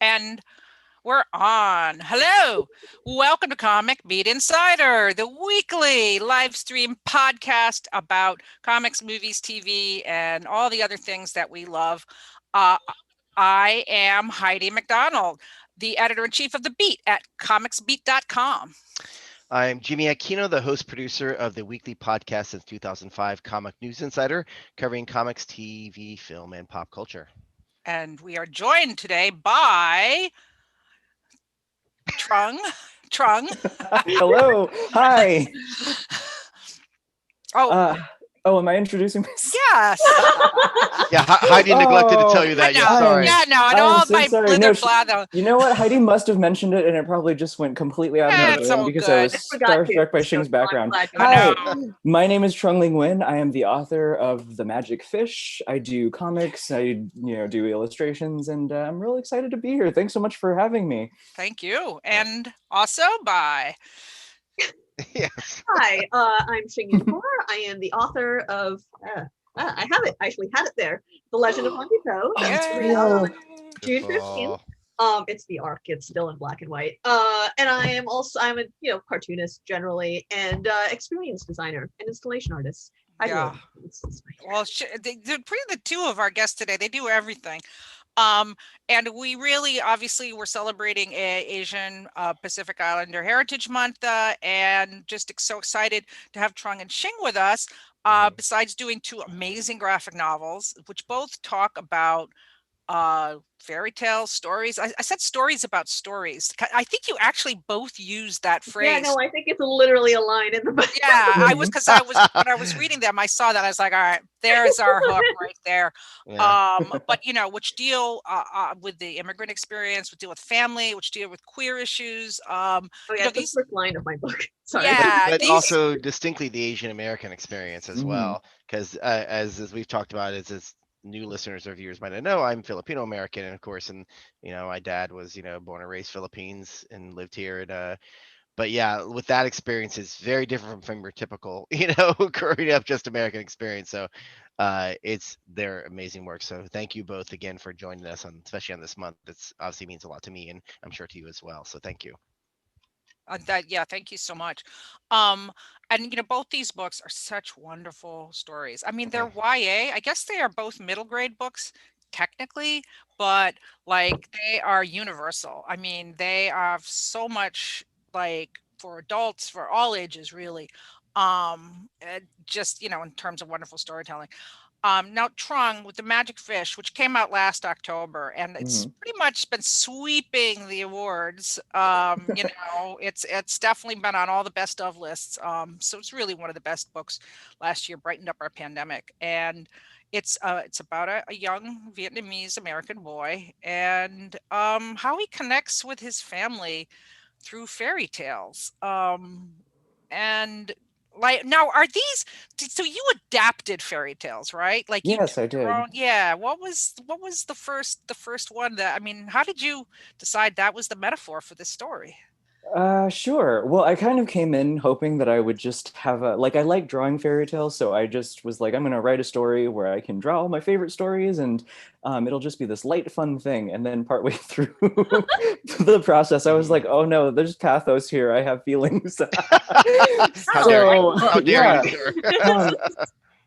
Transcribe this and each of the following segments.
And we're on. Hello. Welcome to Comic Beat Insider, the weekly live stream podcast about comics, movies, TV, and all the other things that we love. Uh, I am Heidi McDonald, the editor-in-chief of The Beat at comicsbeat.com. I'm Jimmy Aquino, the host producer of the weekly podcast since 2005, Comic News Insider, covering comics, TV, film, and pop culture. And we are joined today by Trung. Hello. Hi. Oh, am I introducing myself? yes. Yeah, Heidi neglected to tell you that. Yeah, sorry. Yeah, no, and all so my sorry. blither No, blather. You know what? Heidi must have mentioned it, and it probably just went completely out of my It's brain all because good. I was starstruck by Shing's background. Hi, my name is Trung-Nguyen. I am the author of The Magic Fish. I do comics. I do illustrations, and I'm really excited to be here. Thanks so much for having me. Thank you, and also by. Yes. Hi, I'm Shing and Khor. I am the author of, I have it, I actually had it there, The Legend of Auntie. June 15th. It's the ARC, it's still in black and white. And I'm a cartoonist generally, and experience designer and installation artist. Well, the two of our guests today, they do everything. And we really, obviously, we're celebrating Asian Pacific Islander Heritage Month, and just so excited to have Trung and Shing with us, besides doing two amazing graphic novels, which both talk about fairy tale stories. I said stories about stories. I think you actually both used that phrase. Yeah, no, I think it's literally a line in the book. Yeah, when I was reading them, I saw that. I was like, all right, there's our hook right there. Yeah. But which deal with the immigrant experience, which deal with family, which deal with queer issues. It's the first line of my book. Sorry. Yeah, but also distinctly the Asian American experience as well, because as we've talked about, it's new listeners or viewers might not know, I'm Filipino American, and of course, and my dad was born and raised Philippines and lived here, and but yeah, with that experience, it's very different from your typical growing up just American experience. So it's their amazing work. So thank you both again for joining us especially on this month. It's obviously means a lot to me, and I'm sure to you as well. So thank you. Thank you so much. And both these books are such wonderful stories. I mean, they're YA. I guess they are both middle grade books technically, but they are universal. I mean, they have so much for adults, for all ages, really. Just in terms of wonderful storytelling. Now Trung with The Magic Fish, which came out last October, and it's pretty much been sweeping the awards. It's definitely been on all the best of lists. So it's really one of the best books last year, brightened up our pandemic. And it's about a young Vietnamese American boy and how he connects with his family through fairy tales. And now, are these? So you adapted fairy tales, right? Yes, I did. Yeah. What was the first one that? I mean, how did you decide that was the metaphor for this story? Sure. Well, I kind of came in hoping that I would just have I like drawing fairy tales, so I just was like, I'm going to write a story where I can draw all my favorite stories, and it'll just be this light, fun thing. And then partway through the process, I was like, oh no, there's pathos here. I have feelings. How dare you?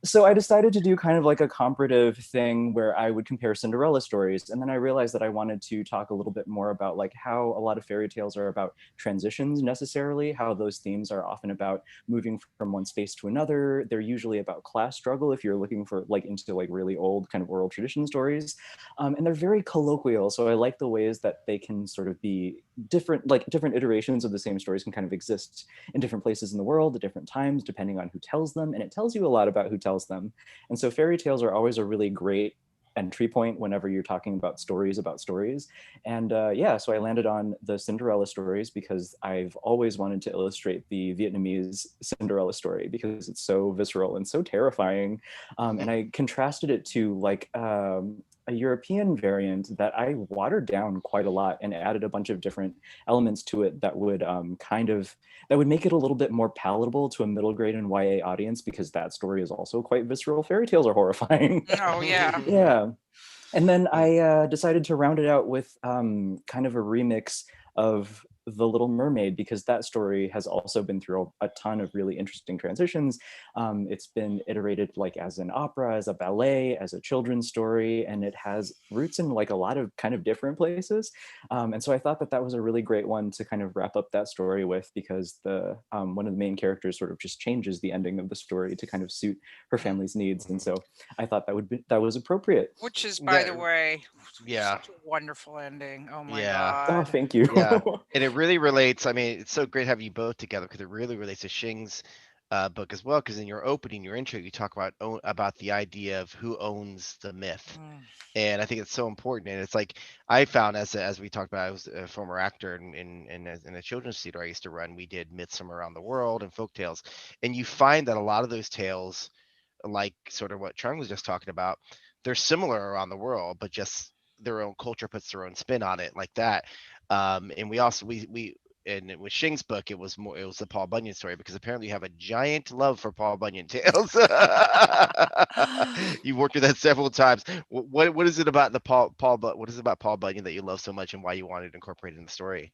So I decided to do kind of like a comparative thing where I would compare Cinderella stories. And then I realized that I wanted to talk a little bit more about how a lot of fairy tales are about transitions necessarily, how those themes are often about moving from one space to another. They're usually about class struggle if you're looking for into really old kind of oral tradition stories. And they're very colloquial. So I like the ways that they can sort of be different iterations of the same stories can kind of exist in different places in the world at different times, depending on who tells them. And it tells you a lot about who tells them. And so fairy tales are always a really great entry point whenever you're talking about stories. And so I landed on the Cinderella stories because I've always wanted to illustrate the Vietnamese Cinderella story because it's so visceral and so terrifying. And I contrasted it to a European variant that I watered down quite a lot and added a bunch of different elements to it that would that would make it a little bit more palatable to a middle grade and YA audience, because that story is also quite visceral. Fairy tales are horrifying. Oh yeah. Yeah. And then I decided to round it out with kind of a remix of The Little Mermaid, because that story has also been through a ton of really interesting transitions. It's been iterated like as an opera, as a ballet, as a children's story, and it has roots in like a lot of kind of different places. And so I thought that that was a really great one to kind of wrap up that story with, because the one of the main characters sort of just changes the ending of the story to kind of suit her family's needs. And so I thought that was appropriate. Which is, by the way, yeah, such a wonderful ending. Oh my Yeah. god. Oh, thank you. yeah, and it really relates. I mean, it's so great having you both together because it really relates to Shing's book as well. Because in your opening, your intro, you talk about the idea of who owns the myth, Mm. and I think it's so important. And it's like I found, as we talked about, I was a former actor in a children's theater I used to run. We did myths from around the world and folk tales, and you find that a lot of those tales, like sort of what Trung was just talking about, they're similar around the world, but just their own culture puts their own spin on it, like that. And we also we and with Shing's book, it was the Paul Bunyan story, because apparently you have a giant love for Paul Bunyan tales. You've worked with that several times. What is it about what is it about Paul Bunyan that you love so much, and why you wanted to incorporate it in the story?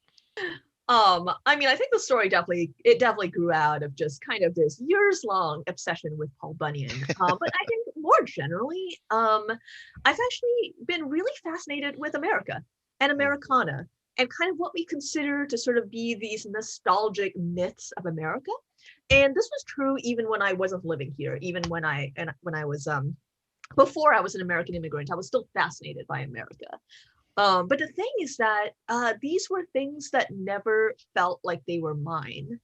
I mean, I think the story definitely grew out of just kind of this years-long obsession with Paul Bunyan. But I think more generally, I've actually been really fascinated with America and Americana, and kind of what we consider to sort of be these nostalgic myths of America. And this was true even when I wasn't living here, even when I was before I was an American immigrant, I was still fascinated by America. But the thing is that these were things that never felt like they were mine.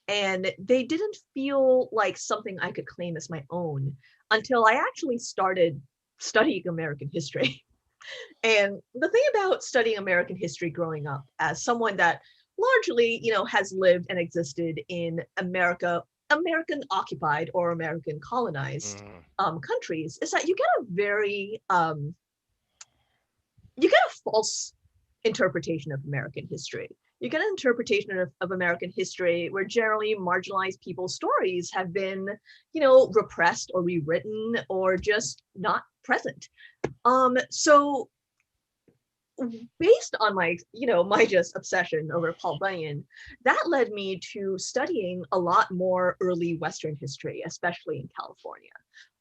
And they didn't feel like something I could claim as my own until I actually started studying American history. And the thing about studying American history growing up as someone that largely, has lived and existed in American occupied or American colonized countries, is that you get a very you get a false interpretation of American history. You get an interpretation of American history where generally marginalized people's stories have been, repressed or rewritten or just not present. So based on my just obsession over Paul Bunyan, that led me to studying a lot more early Western history, especially in California.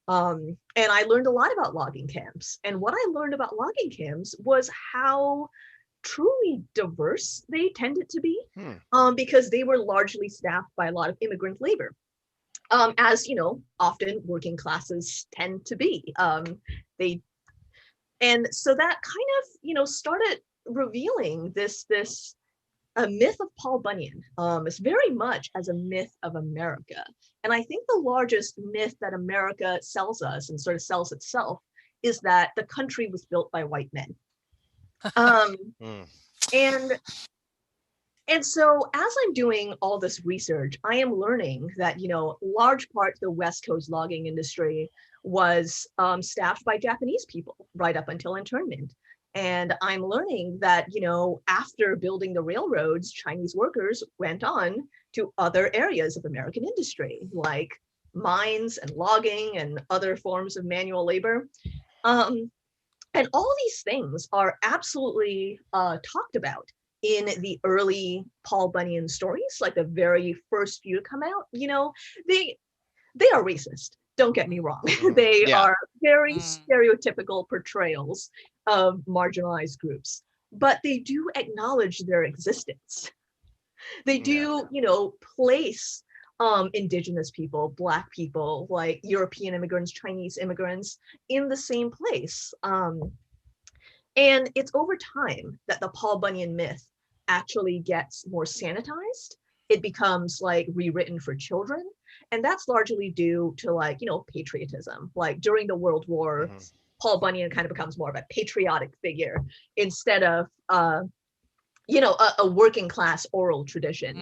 And I learned a lot about logging camps. And what I learned about logging camps was how truly diverse they tended to be, because they were largely staffed by a lot of immigrant labor, as often working classes tend to be. And so that kind of started revealing this a myth of Paul Bunyan is very much as a myth of America. And I think the largest myth that America sells us and sort of sells itself is that the country was built by white men. And so as I'm doing all this research, I am learning that, large part of the West Coast logging industry was staffed by Japanese people right up until internment. And I'm learning that, after building the railroads, Chinese workers went on to other areas of American industry, like mines and logging and other forms of manual labor. And all these things are absolutely talked about in the early Paul Bunyan stories, like the very first few to come out. They are racist. Don't get me wrong. They are very stereotypical portrayals of marginalized groups, but they do acknowledge their existence. They do, place indigenous people, Black people, like European immigrants, Chinese immigrants in the same place. And it's over time that the Paul Bunyan myth actually gets more sanitized. It becomes like rewritten for children. And that's largely due to patriotism. Like during the World War, Paul Bunyan kind of becomes more of a patriotic figure instead of, a working class oral tradition.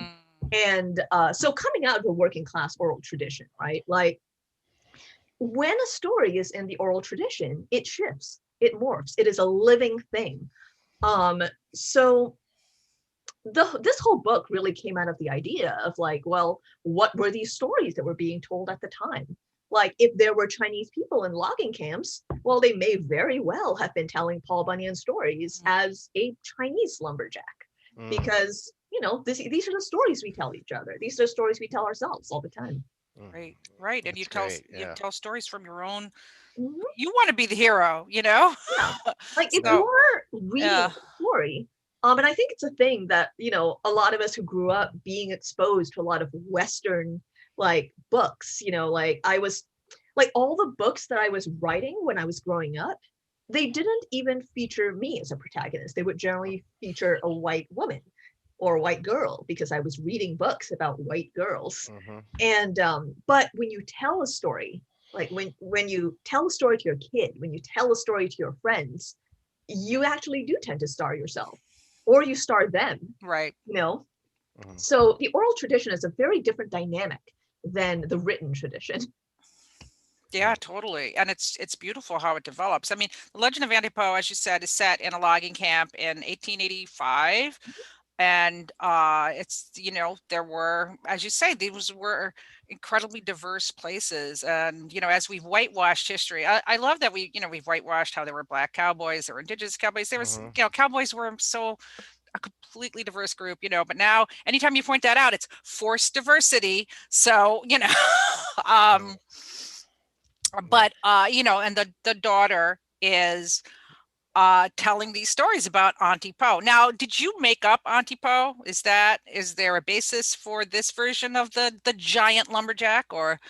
And so coming out of a working class oral tradition, right? Like when a story is in the oral tradition, it shifts, it morphs, it is a living thing. So this whole book really came out of the idea of what were these stories that were being told at the time? Like if there were Chinese people in logging camps, Well, they may very well have been telling Paul Bunyan stories as a Chinese lumberjack, because these are the stories we tell each other. These are the stories we tell ourselves all the time. Right. And you tell stories from your own. Mhm. You want to be the hero, Yeah. Like if you're reading a story, and I think it's a thing that, a lot of us who grew up being exposed to a lot of Western like books, like I was like all the books that I was writing when I was growing up, they didn't even feature me as a protagonist. They would generally feature a white woman or a white girl because I was reading books about white girls. And but when you tell a story, like when you tell a story to your kid, when you tell a story to your friends, you actually do tend to star yourself, or you star them. Right. So the oral tradition is a very different dynamic than the written tradition. Yeah, totally. And it's beautiful how it develops. I mean, The Legend of Auntie Po, as you said, is set in a logging camp in 1885. And it's, there were, as you say, these were incredibly diverse places. And, as we've whitewashed history, I love that we've whitewashed how there were Black cowboys, there were Indigenous cowboys, there was, cowboys were so a completely diverse group, but now anytime you point that out, it's forced diversity. So, but and the daughter is telling these stories about Auntie Po. Now, did you make up Auntie Po? Is there a basis for this version of the giant lumberjack, or?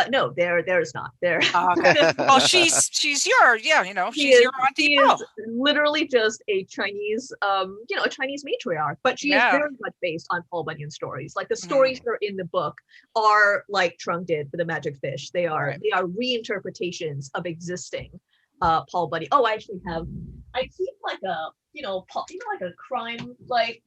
No, there's not there. Okay. Well, she's your she's your Auntie Po. Is literally just a Chinese a Chinese matriarch, but she is very much based on Paul Bunyan stories. Like the stories that are in the book are like Trung did for the magic fish. They are reinterpretations of existing Paul Bunyan. Oh, I keep like a like a crime board.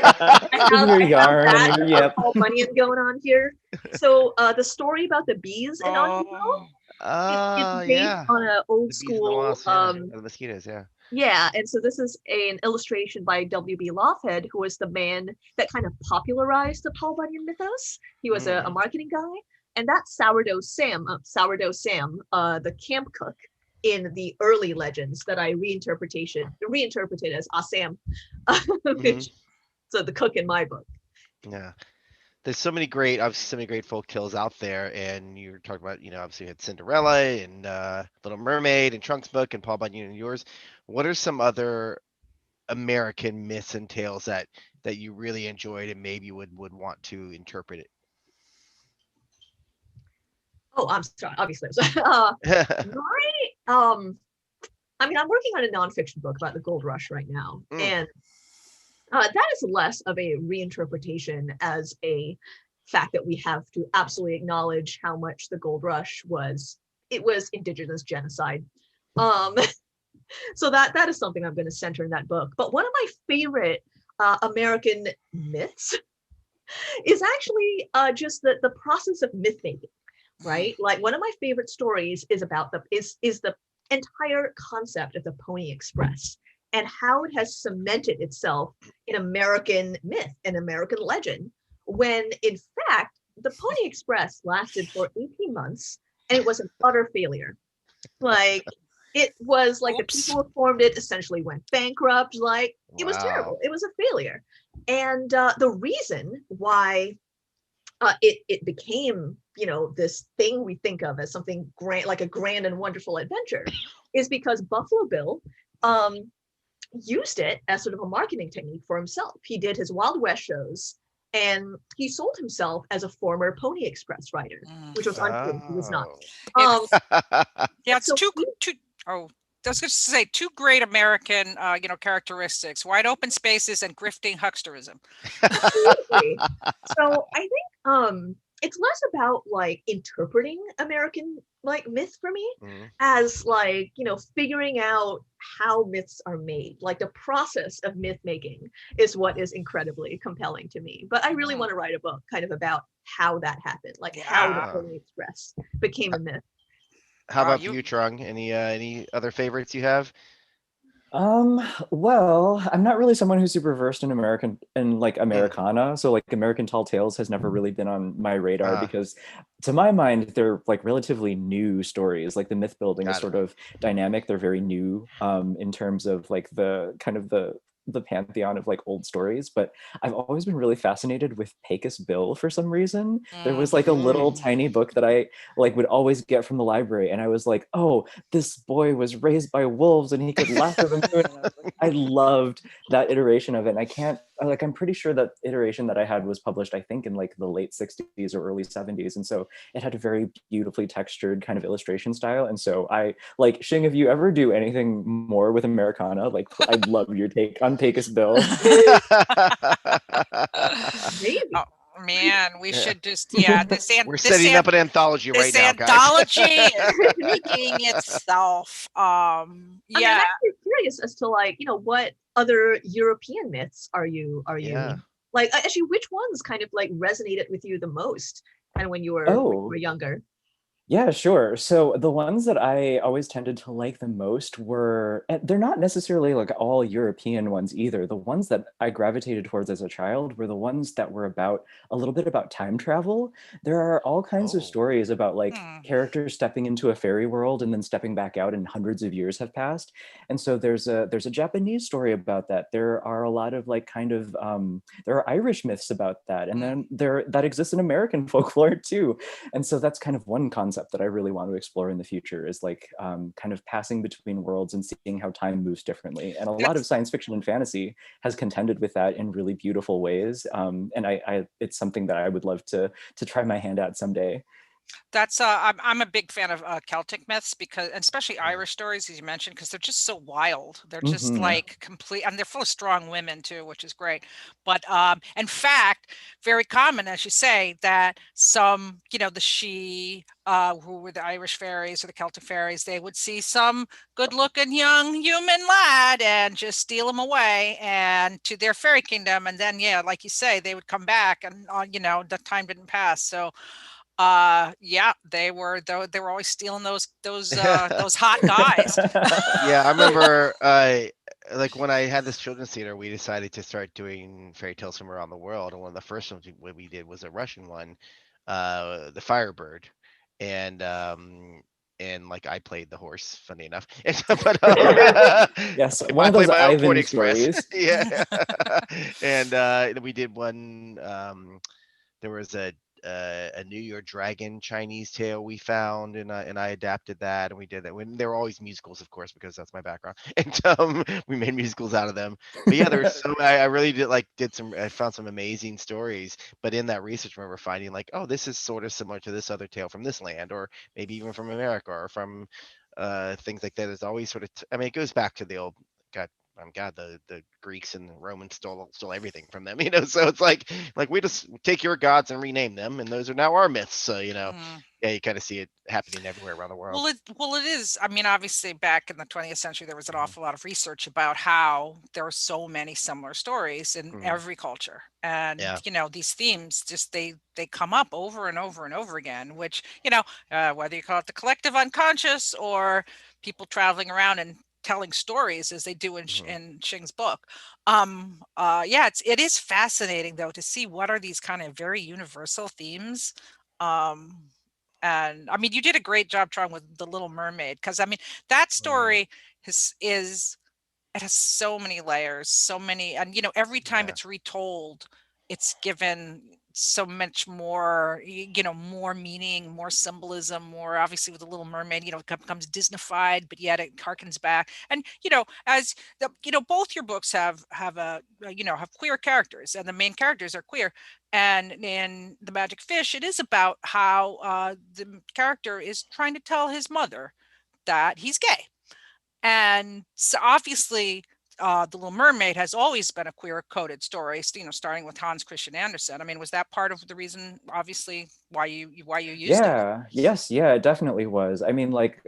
I have your yarn, yep. Paul Bunyan going on here. So the story about the bees in Auntie Po, it's based on an old school the mosquitoes, yeah, and so this is an illustration by W.B. Lofthead, who was the man that kind of popularized the Paul Bunyan mythos. He was a marketing guy, and that's Sourdough Sam, the camp cook in the early legends that I reinterpreted as Asam, so the cook in my book. Yeah. There's so many great folk tales out there, and you were talking about, obviously you had Cinderella and Little Mermaid and Trunk's book and Paul Bunyan and yours. What are some other American myths and tales that you really enjoyed and maybe would want to interpret it? Oh, I'm sorry. Obviously, I mean, I'm working on a nonfiction book about the gold rush right now, and that is less of a reinterpretation as a fact that we have to absolutely acknowledge how much the gold rush was indigenous genocide. So that is something I'm going to center in that book. But one of my favorite American myths is actually just the process of myth making, right? Like one of my favorite stories is about the entire concept of the Pony Express and how it has cemented itself in American myth and American legend, when in fact the Pony Express lasted for 18 months and it was an utter failure. Like it was like the people who formed it essentially went bankrupt. Like it was terrible. It was a failure. And the reason why it became, this thing we think of as something grand, like a grand and wonderful adventure, is because Buffalo Bill used it as sort of a marketing technique for himself. He did his Wild West shows, and he sold himself as a former Pony Express rider, which was untrue. He was not. It's so I was going to say two great American, characteristics: wide open spaces and grifting hucksterism. Absolutely. So I think it's less about like interpreting American like myth for me as like, figuring out how myths are made. Like the process of myth making is what is incredibly compelling to me. But I really want to write a book kind of about how that happened, like how the Pony Express became a myth. How about you, Trung? Any other favorites you have? Well, I'm not really someone who's super versed in Americana. So like American Tall Tales has never really been on my radar because to my mind, they're like relatively new stories. Like the myth building is sort of dynamic. They're very new in terms of like the kind of the pantheon of like old stories, but I've always been really fascinated with Pecos Bill for some reason. There was like a little tiny book that I like would always get from the library, and I was like, oh, this boy was raised by wolves and he could laugh at the moon. And I was like, I loved that iteration of it. And I'm pretty sure that iteration that I had was published, I think, in like the late 60s or early 70s. And so it had a very beautifully textured kind of illustration style. And so I like, Shing, if you ever do anything more with Americana, like I'd love your take on Pecos Bill. Maybe. Oh man, we should just we're setting up an anthology right now, guys. This anthology is making itself. I mean, I'm actually curious as to like, what other European myths are you like, actually, which ones kind of like resonated with you the most kind of when you were younger? Yeah, sure. So the ones that I always tended to like the most were, and they're not necessarily like all European ones either. The ones that I gravitated towards as a child were the ones that were about a little bit about time travel. There are all kinds of stories about like characters stepping into a fairy world and then stepping back out and hundreds of years have passed. And so there's a Japanese story about that. There are a lot of like kind of there are Irish myths about that. And then that exists in American folklore too. And so that's kind of one concept that I really want to explore in the future is like kind of passing between worlds and seeing how time moves differently. And a lot of science fiction and fantasy has contended with that in really beautiful ways. And it's something that I would love to try my hand at someday. That's I'm a big fan of Celtic myths, because especially Irish stories, as you mentioned, because they're just so wild. They're just like complete, and they're full of strong women too, which is great. But in fact, very common, as you say, that some, the Sidhe, who were the Irish fairies or the Celtic fairies, they would see some good-looking young human lad and just steal him away and to their fairy kingdom, and then like you say, they would come back, and the time didn't pass. So they were always stealing those hot guys. Yeah, I remember like when I had this children's theater, we decided to start doing fairy tales from around the world, and one of the first ones we did was a Russian one, the Firebird, and like I played the horse, funny enough. But yes, one of those Ivan stories. Yeah. And we did one. There was a New Year Dragon Chinese tale we found, and I adapted that, and we did that. When they were always musicals, of course, because that's my background, and we made musicals out of them. But yeah, there's so I really I found some amazing stories. But in that research, I remember finding like, oh, this is sort of similar to this other tale from this land, or maybe even from America, or from things like that. It's always sort of I mean, it goes back to the old God, the Greeks and the Romans stole everything from them, so it's like we just take your gods and rename them, and those are now our myths. So yeah, you kind of see it happening everywhere around the world. Well, it is. I mean, obviously, back in the 20th century, there was an awful lot of research about how there are so many similar stories in every culture, and these themes just they come up over and over and over again. Which whether you call it the collective unconscious or people traveling around and telling stories as they do in Shing's book. It is fascinating though to see what are these kind of very universal themes. And I mean, you did a great job trying with The Little Mermaid, because I mean that story it has so many layers, so many, and every time it's retold, it's given so much more, more meaning, more symbolism, more obviously with The Little Mermaid, it becomes Disneyfied, but yet it harkens back. And, as both your books have queer characters, and the main characters are queer. And in The Magic Fish, it is about how the character is trying to tell his mother that he's gay. And so obviously, The Little Mermaid has always been a queer coded story, starting with Hans Christian Andersen. I mean, was that part of the reason, obviously, why you used it? Yes, it definitely was. I mean, like,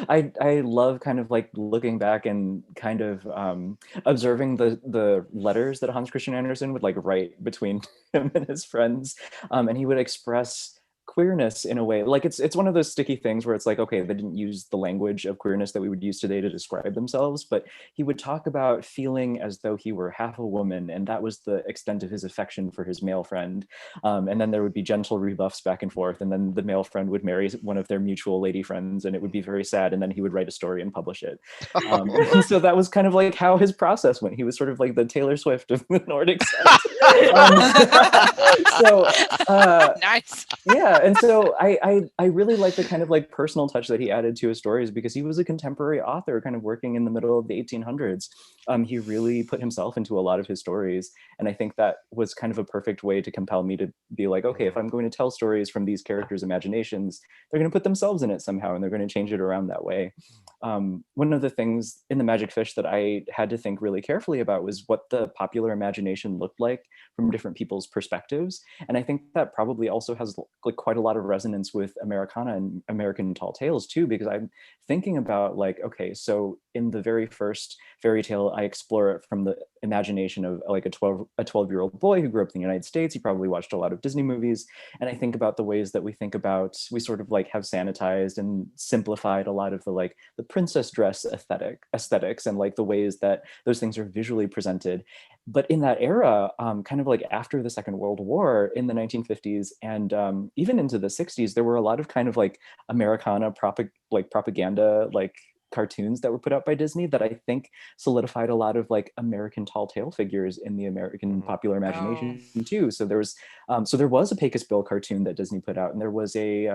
I love kind of like looking back and kind of observing the letters that Hans Christian Andersen would like write between him and his friends, and he would express queerness in a way. Like it's one of those sticky things where it's like, okay, they didn't use the language of queerness that we would use today to describe themselves, but he would talk about feeling as though he were half a woman, and that was the extent of his affection for his male friend. And then there would be gentle rebuffs back and forth, and then the male friend would marry one of their mutual lady friends, and it would be very sad, and then he would write a story and publish it. So that was kind of like how his process went. He was sort of like the Taylor Swift of the Nordic set. Nice. Yeah, and so I really like the kind of like personal touch that he added to his stories, because he was a contemporary author kind of working in the middle of the 1800s. He really put himself into a lot of his stories, and I think that was kind of a perfect way to compel me to be like, okay, if I'm going to tell stories from these characters' imaginations, they're going to put themselves in it somehow, and they're going to change it around that way. One of the things in the Magic Fish that I had to think really carefully about was what the popular imagination looked like from different people's perspectives. And I think that probably also has like quite a lot of resonance with Americana and American tall tales too, because I'm thinking about like, okay, so in the very first fairy tale, I explore it from the imagination of like a 12-year-old boy who grew up in the United States. He probably watched a lot of Disney movies. And I think about the ways that we sort of like have sanitized and simplified a lot of the like the princess dress aesthetics and like the ways that those things are visually presented. But in that era, kind of like after the Second World War in the 1950s and even into the 60s, there were a lot of kind of like Americana propaganda like cartoons that were put out by Disney that I think solidified a lot of like American tall tale figures in the American popular imagination too. So there was a Pecos Bill cartoon that Disney put out, and there was a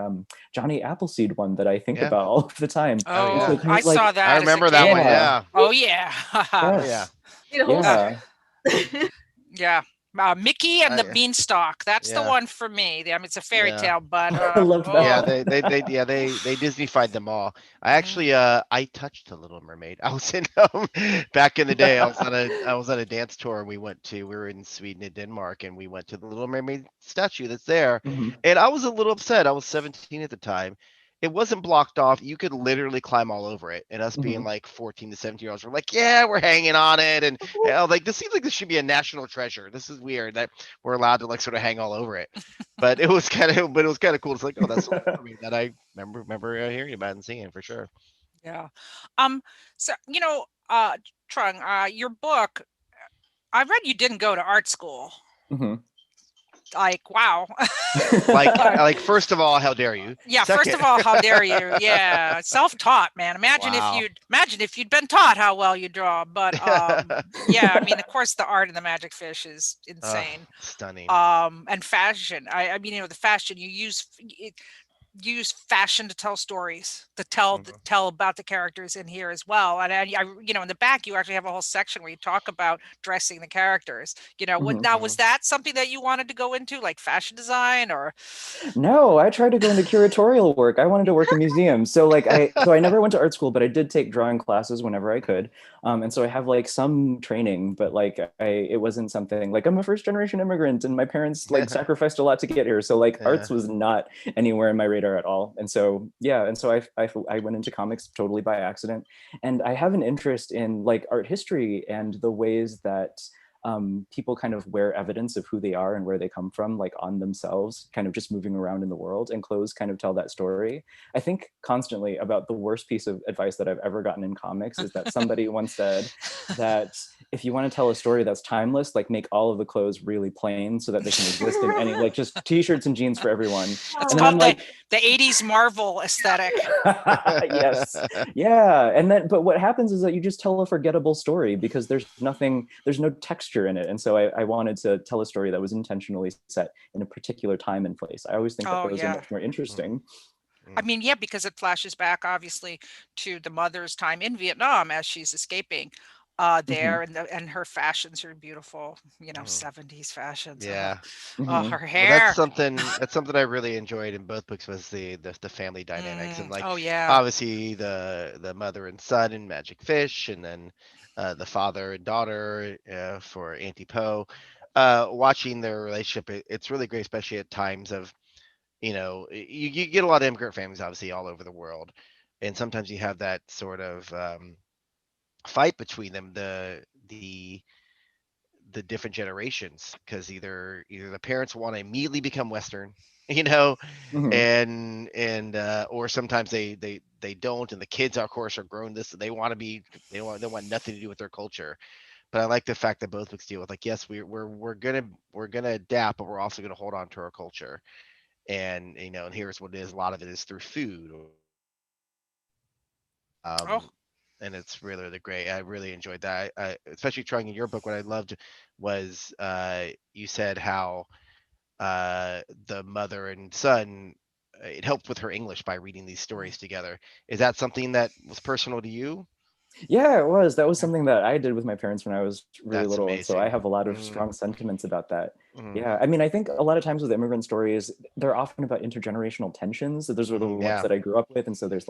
Johnny Appleseed one that I think about all the time. Oh, So I saw that. I remember that one. Yeah. Oh yeah. Yes. Yeah. Mickey and the Beanstalk. That's the one for me. I mean, it's a fairy tale, but I love that. Yeah, they Disney-fied them all. I actually I touched a Little Mermaid. I was in back in the day. I was on a dance tour, and we were in Sweden and Denmark, and we went to the Little Mermaid statue that's there. And I was a little upset. I was 17 at the time. It wasn't blocked off. You could literally climb all over it. And us being like 14 to 17-year-olds, we're like, yeah, we're hanging on it. And like, this seems like this should be a national treasure. This is weird that we're allowed to like sort of hang all over it. But it was kind of cool. It's like, oh, that's something for me that I remember hearing about and seeing for sure. Yeah. So, Trung, your book, I read you didn't go to art school. Like, wow. like first of all, how dare you? Yeah. Second. First of all, how dare you? Yeah. Self-taught, man. Imagine if you'd been taught how well you draw. But yeah, I mean, of course, the art in the Magic Fish is insane. Stunning. And fashion. I mean, the fashion you use fashion to tell stories, to tell about the characters in here as well. And I in the back you actually have a whole section where you talk about dressing the characters. Now was that something that you wanted to go into, like fashion design, or? No, I tried to go into curatorial work. I wanted to work in museums. So I never went to art school, but I did take drawing classes whenever I could. And so I have like some training, but like it wasn't something like, I'm a first generation immigrant and my parents like sacrificed a lot to get here. So like arts was not anywhere in my radar at all. And so I went into comics totally by accident, and I have an interest in like art history and the ways that people kind of wear evidence of who they are and where they come from, like on themselves, kind of just moving around in the world, and clothes kind of tell that story. I think constantly about the worst piece of advice that I've ever gotten in comics is that somebody once said that if you want to tell a story that's timeless, like make all of the clothes really plain so that they can exist in any, like just t-shirts and jeans for everyone. It's called the 80s Marvel aesthetic. Yes. Yeah. And then, but what happens is that you just tell a forgettable story because there's no texture in it. And so I wanted to tell a story that was intentionally set in a particular time and place. I always think that those are much more interesting. I mean, yeah, because it flashes back obviously to the mother's time in Vietnam as she's escaping there, and her fashions are beautiful, 70s fashions. Yeah. Her hair. Well, that's something I really enjoyed in both books was the family dynamics, and like obviously the mother and son in Magic Fish, and then the father and daughter for Auntie Poe. Watching their relationship, it's really great, especially at times of, you get a lot of immigrant families obviously all over the world, and sometimes you have that sort of fight between them, the different generations, because either the parents want to immediately become Western, Mhm. and or sometimes they don't, and the kids of course are grown this, they want to be, they want nothing to do with their culture. But I like the fact that both books deal with like, yes, we're gonna adapt, but we're also gonna hold on to our culture. And and here's what it is, a lot of it is through food. Oh, um and it's really great. I really enjoyed that. Especially trying in your book, what I loved was you said how the mother and son, it helped with her English by reading these stories together. Is that something that was personal to you? Yeah, it was. That was Yeah, something that I did with my parents when I was really that's little, and so I amazing. have a lot of Mm, strong sentiments about that. mm, Yeah, I mean, I think a lot of times with immigrant stories, they're often about intergenerational tensions. So those were the ones yeah, that I grew up with, and so there's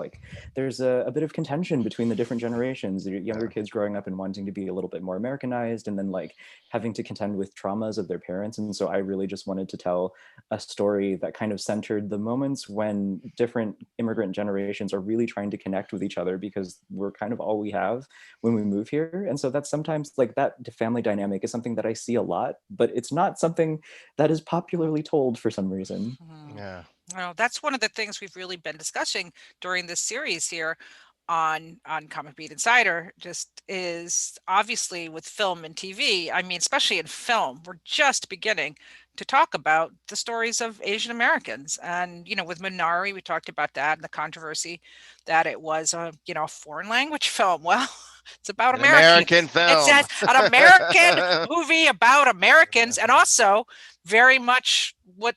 a bit of contention between the different generations. Younger yeah, kids growing up and wanting to be a little bit more Americanized, and then like having to contend with traumas of their parents. And so I really just wanted to tell a story that kind of centered the moments when different immigrant generations are really trying to connect with each other because we're kind of all we have when we move here. And so that's sometimes like that family dynamic is something that I see a lot, but it's not something that is popularly told for some reason. yeah, well, that's one of the things we've really been discussing during this series here on Comic Beat Insider. Just is obviously with film and TV. I mean, especially in film, we're just beginning to talk about the stories of Asian Americans. And with Minari, we talked about that and the controversy that it was a foreign language film. Well, it's about an American. American It film. says an American movie about Americans, and also very much what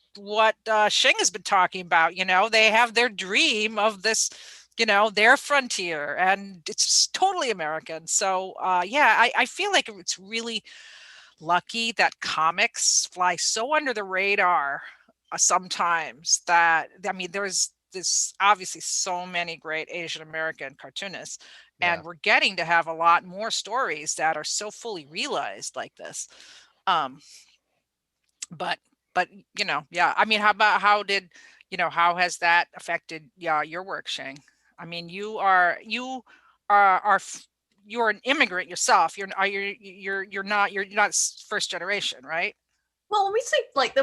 Shing has been talking about. They have their dream of this, their frontier, and it's totally American. So yeah, I feel like it's really lucky that comics fly so under the radar sometimes. That, I mean, there's this obviously so many great Asian American cartoonists, Yeah, and we're getting to have a lot more stories that are so fully realized like this. um but yeah, I mean, how has that affected, yeah, your work, Shang? I mean, are you're an immigrant yourself. You're not first generation, right? Well, when we say like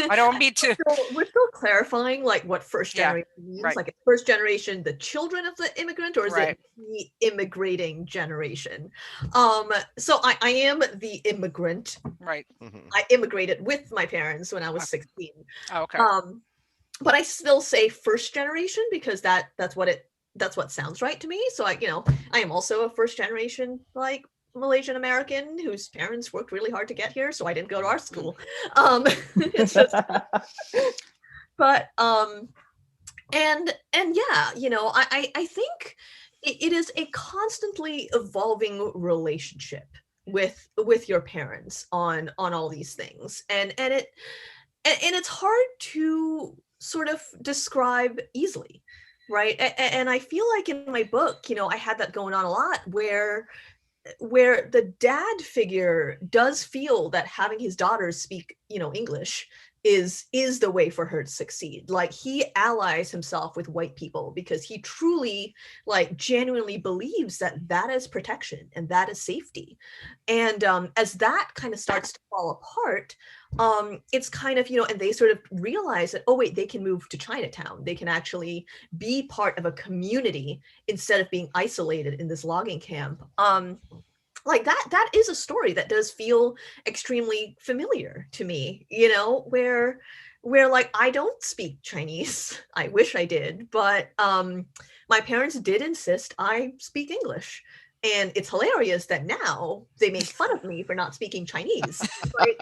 I don't mean to. we're still clarifying like what first Yeah, generation means. right, Like, is first generation the children of the immigrant, or is right, it the immigrating generation? So I am the immigrant. right. I immigrated with my parents when I was 16. Oh, okay. Um, but I still say first generation because that's what sounds right to me. So I am also a first generation like Malaysian American whose parents worked really hard to get here, so I didn't go to art school. It's just, but and yeah, I think it is a constantly evolving relationship with your parents on all these things, and it's hard to sort of describe easily, right? And I feel like in my book, I had that going on a lot, where the dad figure does feel that having his daughters speak, English is the way for her to succeed. Like, he allies himself with white people because he truly, like, genuinely believes that that is protection and that is safety. And as that kind of starts to fall apart, it's kind of, and they sort of realize that, oh wait, they can move to Chinatown, they can actually be part of a community instead of being isolated in this logging camp. Like, that is a story that does feel extremely familiar to me, where like, I don't speak Chinese. I wish I did, but my parents did insist I speak English. And it's hilarious that now they make fun of me for not speaking Chinese. Like,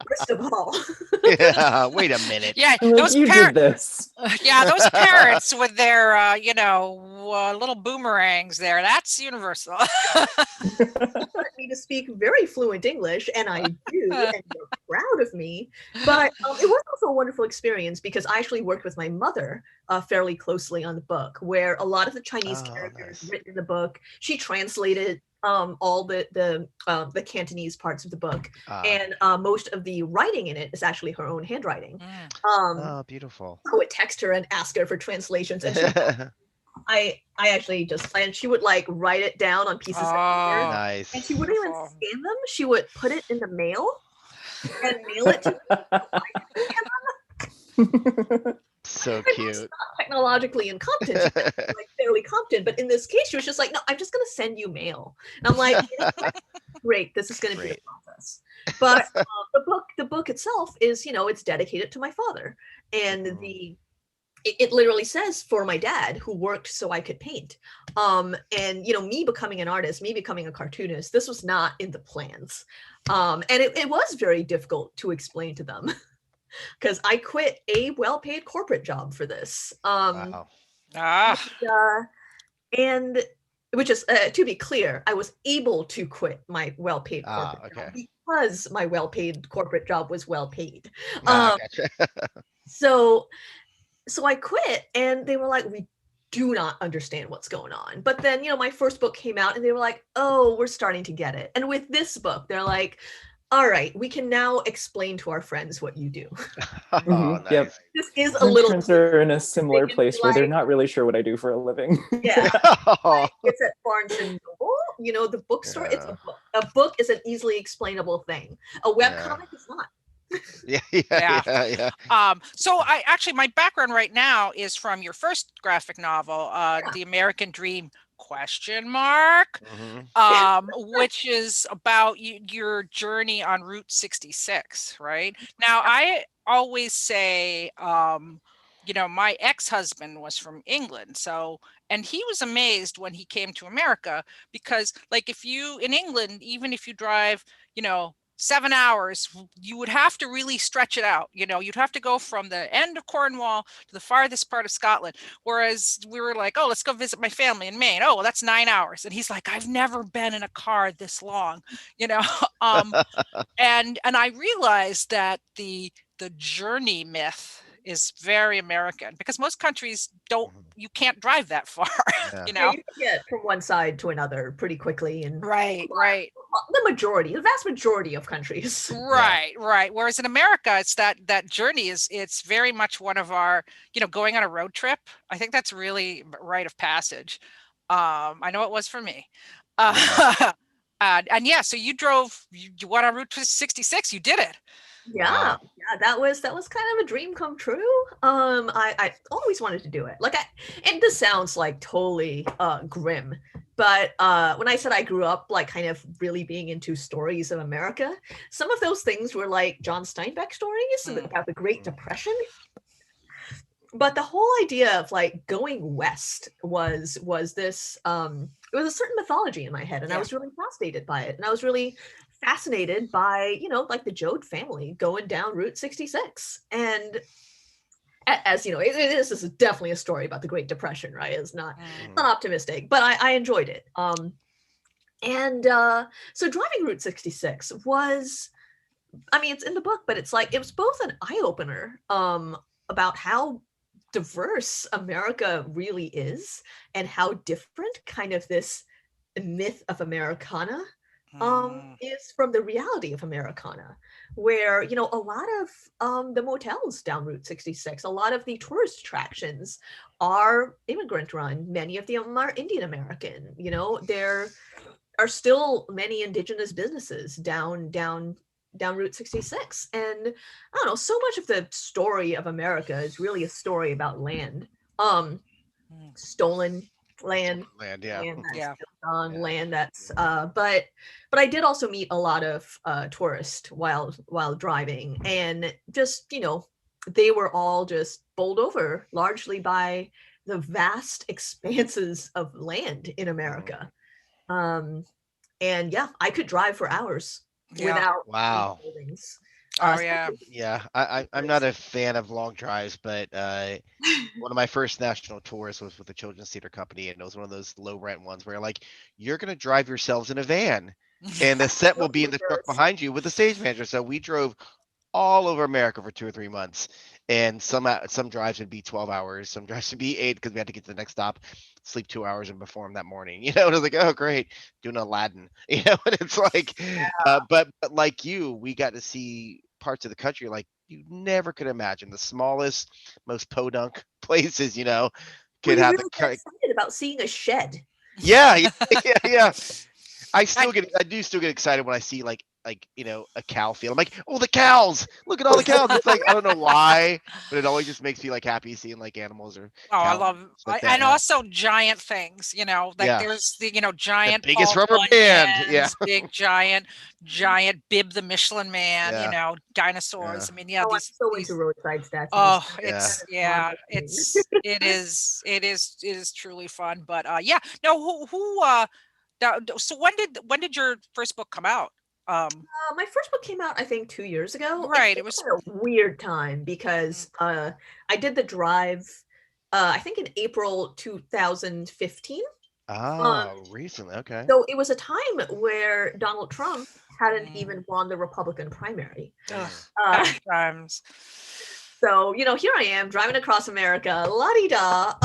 first of all, yeah. Wait a minute. Yeah, Like, those you did this. yeah, those parents with their little boomerangs there, that's universal. want me to speak very fluent English, and I do, and they're proud of me. But it was also a wonderful experience because I actually worked with my mother fairly closely on the book, where a lot of the Chinese Oh, characters nice. written in the book, she translated all the Cantonese parts of the book, and most of the writing in it is actually her own handwriting. Oh, beautiful. I would text her and ask her for translations, and I actually just, and she would like write it down on pieces of paper, Oh, and Nice. she wouldn't even beautiful. scan them. She would put it in the mail and mail it to me. So Not cute. technologically incompetent, she's like fairly competent, but in this case, she was just like, no, I'm just gonna send you mail. And I'm like, great, this is gonna be the Great. process. But the book itself is, it's dedicated to my father, and it literally says for my dad who worked so I could paint. And me becoming an artist, me becoming a cartoonist, this was not in the plans. And it was very difficult to explain to them because I quit a well-paid corporate job for this. Wow. And which is, to be clear, I was able to quit my well-paid corporate job because my well-paid corporate job was well-paid. Gotcha. So I quit, and they were like, we do not understand what's going on. But then, my first book came out, and they were like, oh, we're starting to get it. And with this book, they're like, all right, we can now explain to our friends what you do. Oh, nice. Yep. This is a little. Parents are in a similar place where they're not really sure what I do for a living. Yeah. It's at Barnes and Noble. The bookstore. It's a book. A book is an easily explainable thing. A webcomic is not. Yeah. So my background right now is from your first graphic novel, The American Dream ? Which is about your journey on Route 66, right? Now, I always say, my ex-husband was from England, and he was amazed when he came to America because, like, in England, even if you drive, 7 hours, you would have to really stretch it out. You'd have to go from the end of Cornwall to the farthest part of Scotland. Whereas we were like, oh, let's go visit my family in Maine. Oh, well, that's 9 hours. And he's like, I've never been in a car this long, and I realized that the journey myth is very American because most countries you can't drive that far. You can get from one side to another pretty quickly, and right. The vast majority of countries. Right. Whereas in America, it's that journey it's very much one of our, going on a road trip. I think that's really a rite of passage. I know it was for me. So you went on Route 66. You did it. Yeah, that was kind of a dream come true. I always wanted to do it. And this sounds like totally grim, but when I said I grew up like kind of really being into stories of America, some of those things were like John Steinbeck stories about the Great Depression. But the whole idea of like going west was this it was a certain mythology in my head, and I was really fascinated by it, and I was really fascinated by like the Joad family going down Route 66. And as this is definitely a story about the Great Depression, right? It's not optimistic, but I enjoyed it. So driving Route 66 was, it's in the book, but it's like it was both an eye-opener about how diverse America really is, and how different kind of this myth of Americana is from the reality of Americana, where a lot of the motels down Route 66, a lot of the tourist attractions are immigrant run. Many of them are Indian American. There are still many indigenous businesses down Route 66. And I don't know, so much of the story of America is really a story about land, stolen land, land that's but I did also meet a lot of tourists while driving, and just they were all just bowled over largely by the vast expanses of land in America. And I could drive for hours without buildings. I'm not a fan of long drives, but one of my first national tours was with the Children's Theater Company, and it was one of those low rent ones where like you're gonna drive yourselves in a van, and the set will be in the truck behind you with the stage manager. So we drove all over America for 2 or 3 months, and some drives would be 12 hours, some drives would be 8 because we had to get to the next stop, sleep 2 hours, and perform that morning. And I was like, oh great, doing Aladdin. And it's like, but like we got to see parts of the country like you never could imagine. The smallest, most podunk places, could have really excited about seeing a shed. Yeah. I do still get excited when I see like like a cow field. I'm like, oh, the cows! Look at all the cows. It's like I don't know why, but it always just makes me like happy seeing like animals or I cows, love like that. and also giant things, like there's the giant the biggest Paul rubber band. Bunyans, big giant Bib the Michelin Man, dinosaurs. I mean, I'm so into roadside statues. It's it is truly fun. But no, so when did your first book come out? My first book came out, I think, 2 years ago. Right. It was a weird time because I did the drive, I think in April 2015. Recently. Okay. So it was a time where Donald Trump hadn't even won the Republican primary. Times. So, here I am driving across America, la-di-da.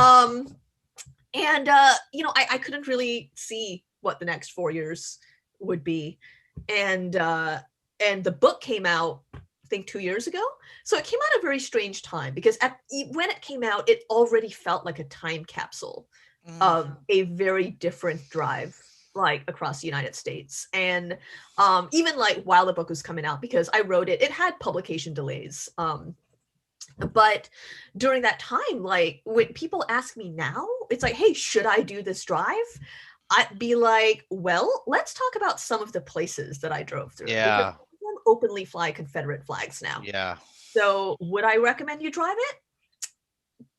And I couldn't really see what the next 4 years would be. And the book came out, I think 2 years ago. So it came out at a very strange time because when it came out, it already felt like a time capsule of a very different drive, like across the United States. And even like while the book was coming out, because I wrote it had publication delays. But during that time, like when people ask me now, it's like, hey, should I do this drive? I'd be like, well, let's talk about some of the places that I drove through. Yeah. Because some openly fly Confederate flags now. Yeah. So would I recommend you drive it?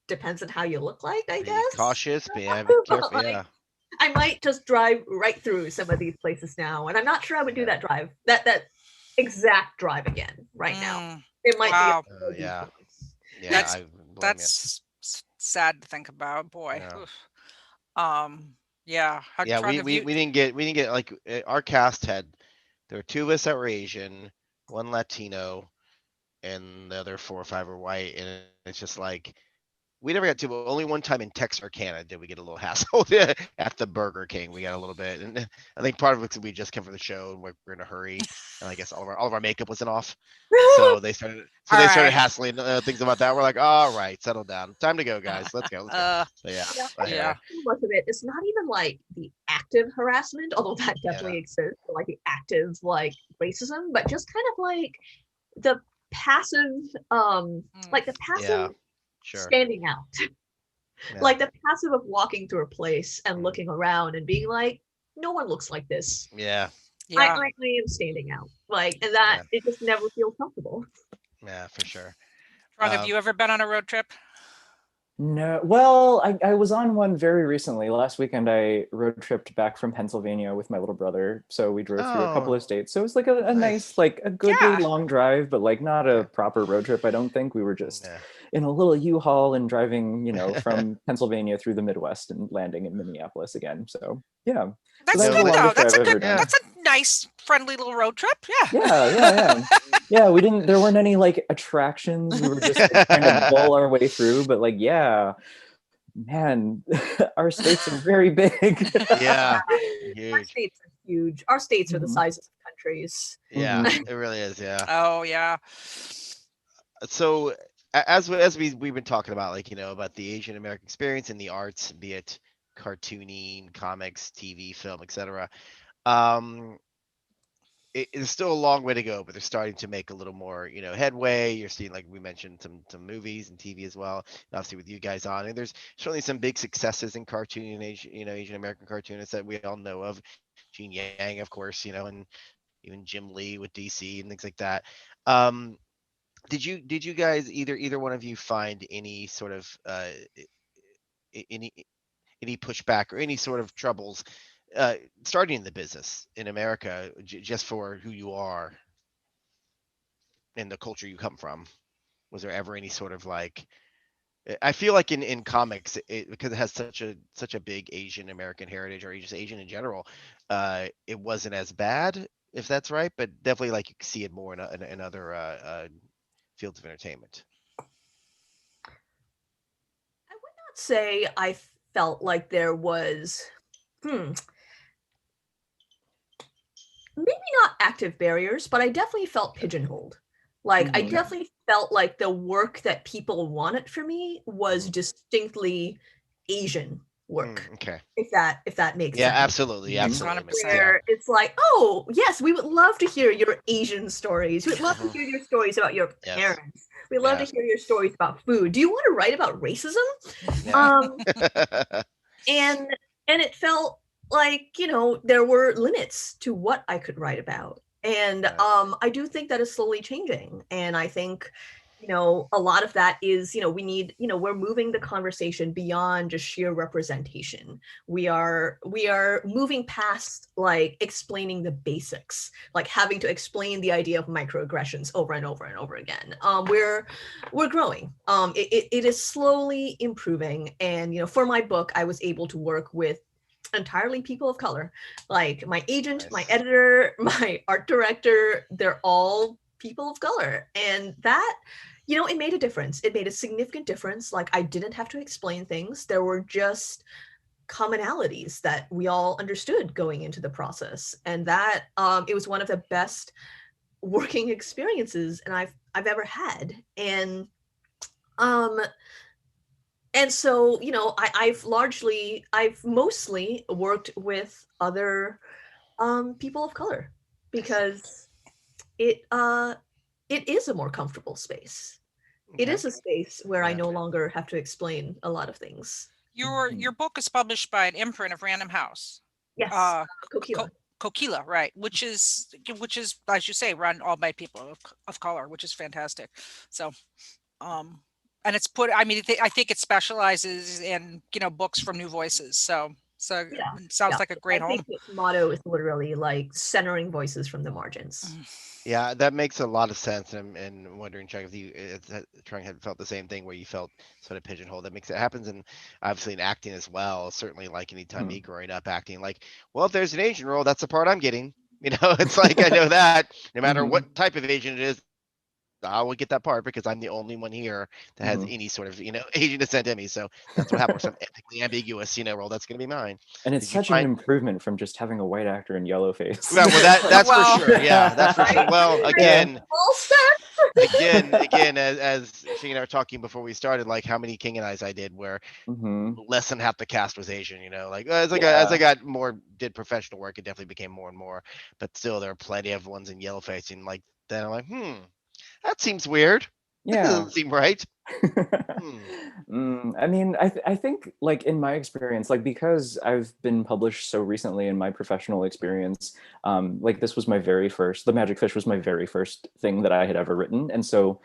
Depends on how you look like, I guess. Cautious, be careful. Yeah. I might just drive right through some of these places now. And I'm not sure I would do that drive, that exact drive again right now. It might be. Yeah. That's sad to think about. Boy. Yeah. We didn't get like our cast had, there were 2 of us that were Asian, 1 Latino, and the other 4 or 5 were white, and it's just like we never got to. Only one time in Texarkana did we get a little hassled at the Burger King. We got a little bit, and I think part of it because we just came from the show and we're in a hurry, and I guess all of our makeup wasn't off, so they started hassling things about that. We're like, all right, settle down, time to go, guys, let's go. Much of it, it's not even like the active harassment, although that definitely exists, like the active like racism, but just kind of like the passive, standing out. Like the passive of walking through a place and looking around and being like, no one looks like this. I am standing out, like, and that it just never feels comfortable. Yeah, for sure. Ron, have you ever been on a road trip? No, well, I was on one very recently. Last weekend, I road tripped back from Pennsylvania with my little brother. So we drove through a couple of states. So it was like a nice, like a goodly long drive, but like not a proper road trip. I don't think. We were just in a little U-Haul and driving, from Pennsylvania through the Midwest and landing in Minneapolis again. So yeah. That's good though. That's a nice, friendly little road trip. Yeah, there weren't any like attractions. We were just trying to bull our way through, but like, man, our states are very big. Huge. Our states are huge. Our states are the sizes of countries. Yeah, it really is. Yeah. Oh yeah. So as we've been talking about, like, about the Asian American experience in the arts, be it cartooning, comics, TV, film, etc. It's still a long way to go, but they're starting to make a little more, headway. You're seeing, like we mentioned, some movies and TV as well. And obviously, with you guys on, and there's certainly some big successes in cartooning, Asian American cartoonists that we all know of. Gene Yang, of course, and even Jim Lee with DC and things like that. Did you guys either one of you find any sort of any pushback or any sort of troubles starting in the business in America, just for who you are and the culture you come from? Was there ever any sort of like, I feel like in comics, because it has such a big Asian American heritage, or just Asian in general, it wasn't as bad, if that's right, but definitely like you can see it more in other fields of entertainment. I would not say I felt like there was maybe not active barriers, but I definitely felt pigeonholed. Like I definitely felt like the work that people wanted for me was distinctly Asian work. Okay. If that makes Yeah, sense. absolutely, absolutely. 100%. Where it's like, oh yes, we would love to hear your Asian stories. We'd love to hear your stories about your Yes. parents. We'd love Yes. to hear your stories about food. Do you want to write about racism? Yeah. And it felt like, you know, there were limits to what I could write about. And Right. I do think that is slowly changing. And I think, you know, a lot of that is, you know, we need, you know, we're moving the conversation beyond just sheer representation. We are moving past like explaining the basics, like having to explain the idea of microaggressions over and over and over again. We're growing. It is slowly improving. And, you know, for my book, I was able to work with entirely people of color. Like my agent, my Nice. editor, my art director, they're all people of color. And that, you know, it made a difference. It made a significant difference. Like I didn't have to explain things. There were just commonalities that we all understood going into the process. And that it was one of the best working experiences and I've ever had. Um and so, you know, I've mostly worked with other people of color because it is a more comfortable space. It Okay. is a space where I Yeah. no longer have to explain a lot of things. Your book is published by an imprint of Random House. Yes, Kokila. Kokila, right? Which is, as you say, run all by people of color, which is fantastic. So, and it's put. I mean, I think it specializes in, you know, books from new voices. So Yeah, it sounds like a great I home. think its motto is literally like centering voices from the margins. Yeah, that makes a lot of sense. And wondering, Chuck, if you Trung had felt the same thing where you felt sort of pigeonholed. That makes it happens, and obviously in acting as well. Certainly, like anytime me growing up acting, like, well, if there's an Asian role, that's the part I'm getting. You know, it's like I know that no matter what type of Asian it is, I will get that part because I'm the only one here that has any sort of, you know, Asian descent in me. So that's what happened with some ethically ambiguous, you know, role. That's going to be mine. And it's Did you such an find? improvement from just having a white actor in yellow face. Well, that's Well, for sure. Yeah, that's for sure. Well, again, All set. again, as Shing and I were talking before we started, like how many King and I's I did where less than half the cast was Asian, you know, like as I got more, did professional work, it definitely became more and more, but still there are plenty of ones in yellow face, and like then I'm like, that seems weird. That Yeah. doesn't seem right. I mean, I think like in my experience, like because I've been published so recently in my professional experience, like this was The Magic Fish was my very first thing that I had ever written. And so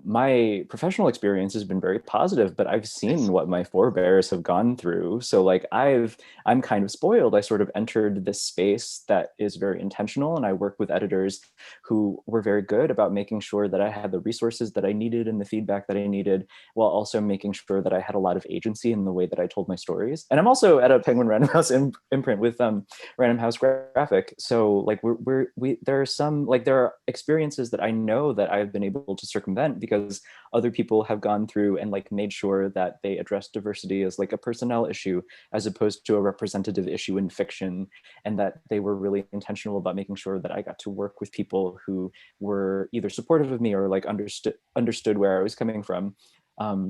my professional experience has been very positive, but I've seen what my forebears have gone through. So like I'm kind of spoiled. I sort of entered this space that is very intentional, and I work with editors who were very good about making sure that I had the resources that I needed and the feedback that I needed, while also making sure that I had a lot of agency in the way that I told my stories. And I'm also at a Penguin Random House imprint with Random House Graphic. So like there are experiences that I know that I've been able to circumvent because other people have gone through and like made sure that they address diversity as like a personnel issue as opposed to a representative issue in fiction, and that they were really intentional about making sure that I got to work with people who were either supportive of me or like understood where I was coming from.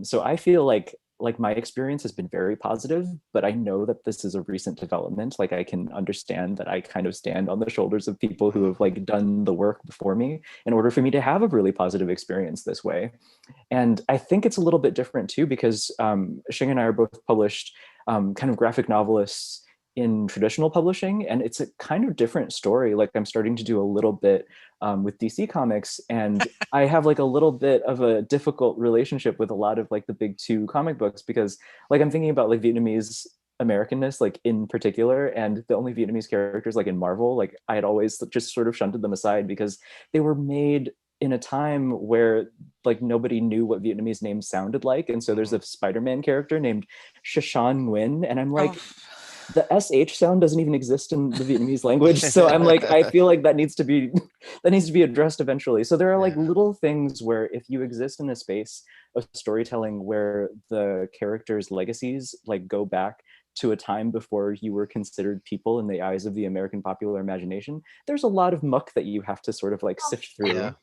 So I feel like my experience has been very positive, but I know that this is a recent development. Like I can understand that I kind of stand on the shoulders of people who have like done the work before me in order for me to have a really positive experience this way. And I think it's a little bit different too, because Shing and I are both published kind of graphic novelists in traditional publishing, and it's a kind of different story. Like I'm starting to do a little bit with DC Comics, and I have like a little bit of a difficult relationship with a lot of like the big two comic books, because like I'm thinking about like Vietnamese Americanness, like in particular, and the only Vietnamese characters like in Marvel, like I had always just sort of shunted them aside because they were made in a time where like nobody knew what Vietnamese names sounded like. And so there's a Spider-Man character named Shashan-Nguyen, and I'm like, the SH sound doesn't even exist in the Vietnamese language. So I'm like, I feel like that needs to be addressed eventually. So there are like little things where if you exist in a space of storytelling where the characters' legacies like go back to a time before you were considered people in the eyes of the American popular imagination, there's a lot of muck that you have to sort of like sift through.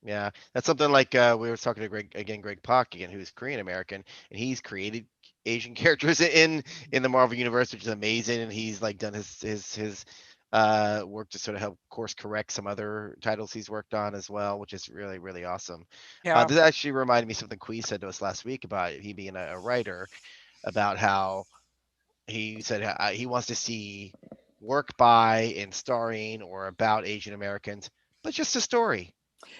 Yeah, that's something like we were talking to Greg Pak again, who's Korean American, and he's created Asian characters in the Marvel universe, which is amazing. And he's like done his work to sort of help course correct some other titles he's worked on as well, which is really, really awesome. Yeah. This actually reminded me of something Quee said to us last week about he being a writer, about how he said he wants to see work by and starring or about Asian Americans, but just a story.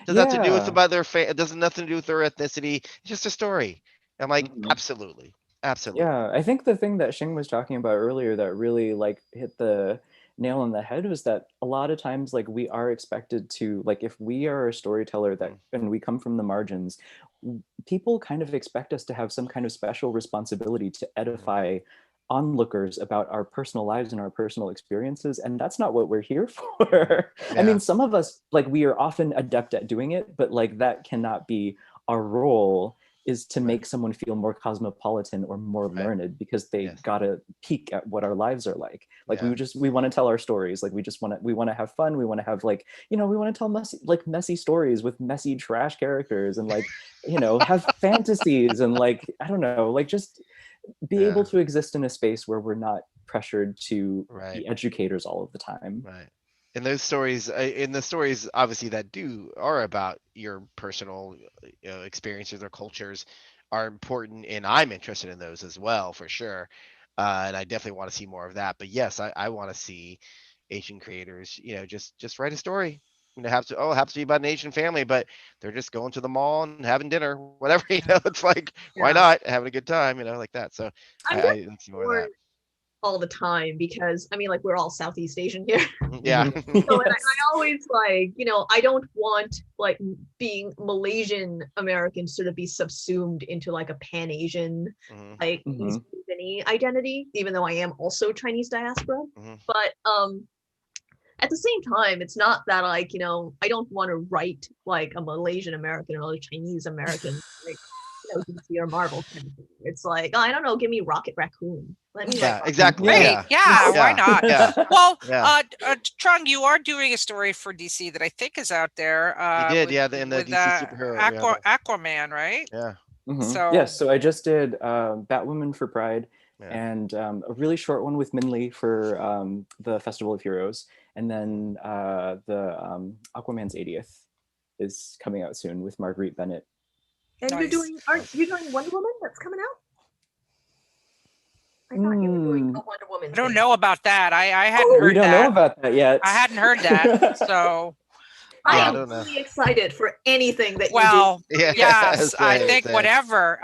Doesn't have to do with about their it doesn't nothing to do with their ethnicity. It's just a story. I'm like, absolutely. Yeah, I think the thing that Shing was talking about earlier that really like hit the nail on the head was that a lot of times like we are expected to, like, if we are a storyteller that and we come from the margins, people kind of expect us to have some kind of special responsibility to edify onlookers about our personal lives and our personal experiences, and that's not what we're here for. I mean, some of us, like, we are often adept at doing it, but like that cannot be our role, is to make someone feel more cosmopolitan or more learned because they got a peek at what our lives are like. Like we want to tell our stories. Like we want to have fun. We want to have, like, we want to tell messy stories with messy trash characters, and like, have fantasies, and like, I don't know, like just be able to exist in a space where we're not pressured to be educators all of the time. Right. And those stories, in the stories, obviously that are about your personal experiences or cultures, are important, and I'm interested in those as well, for sure. And I definitely want to see more of that. But yes, I want to see Asian creators, just write a story. Have to be about an Asian family, but they're just going to the mall and having dinner, whatever. It's like, why not, having a good time, like that. So I see more of that all the time, because I mean, like, we're all Southeast Asian here. Yeah. So, and I always, like, I don't want, like, being Malaysian American sort of be subsumed into like a Pan Asian like East Asian identity, even though I am also Chinese diaspora. But at the same time, it's not that, like, I don't want to write like a Malaysian American or a Chinese American, like, DC or Marvel kind of thing. It's like, I don't know, give me Rocket Raccoon. Let me exactly. Great. Yeah, why not? Well, Trung, you are doing a story for DC that I think is out there. You did, in the DC superhero. Aquaman, right? Yeah. So yes, so I just did Batwoman for Pride, and a really short one with Min Lee for the Festival of Heroes, and then the Aquaman's 80th is coming out soon with Marguerite Bennett. And aren't you doing Wonder Woman that's coming out? I thought you were doing a Wonder Woman. I don't know about that. I hadn't heard that. We don't know about that yet. I hadn't heard that. So I am really excited for anything that you do. Yes, I think whatever.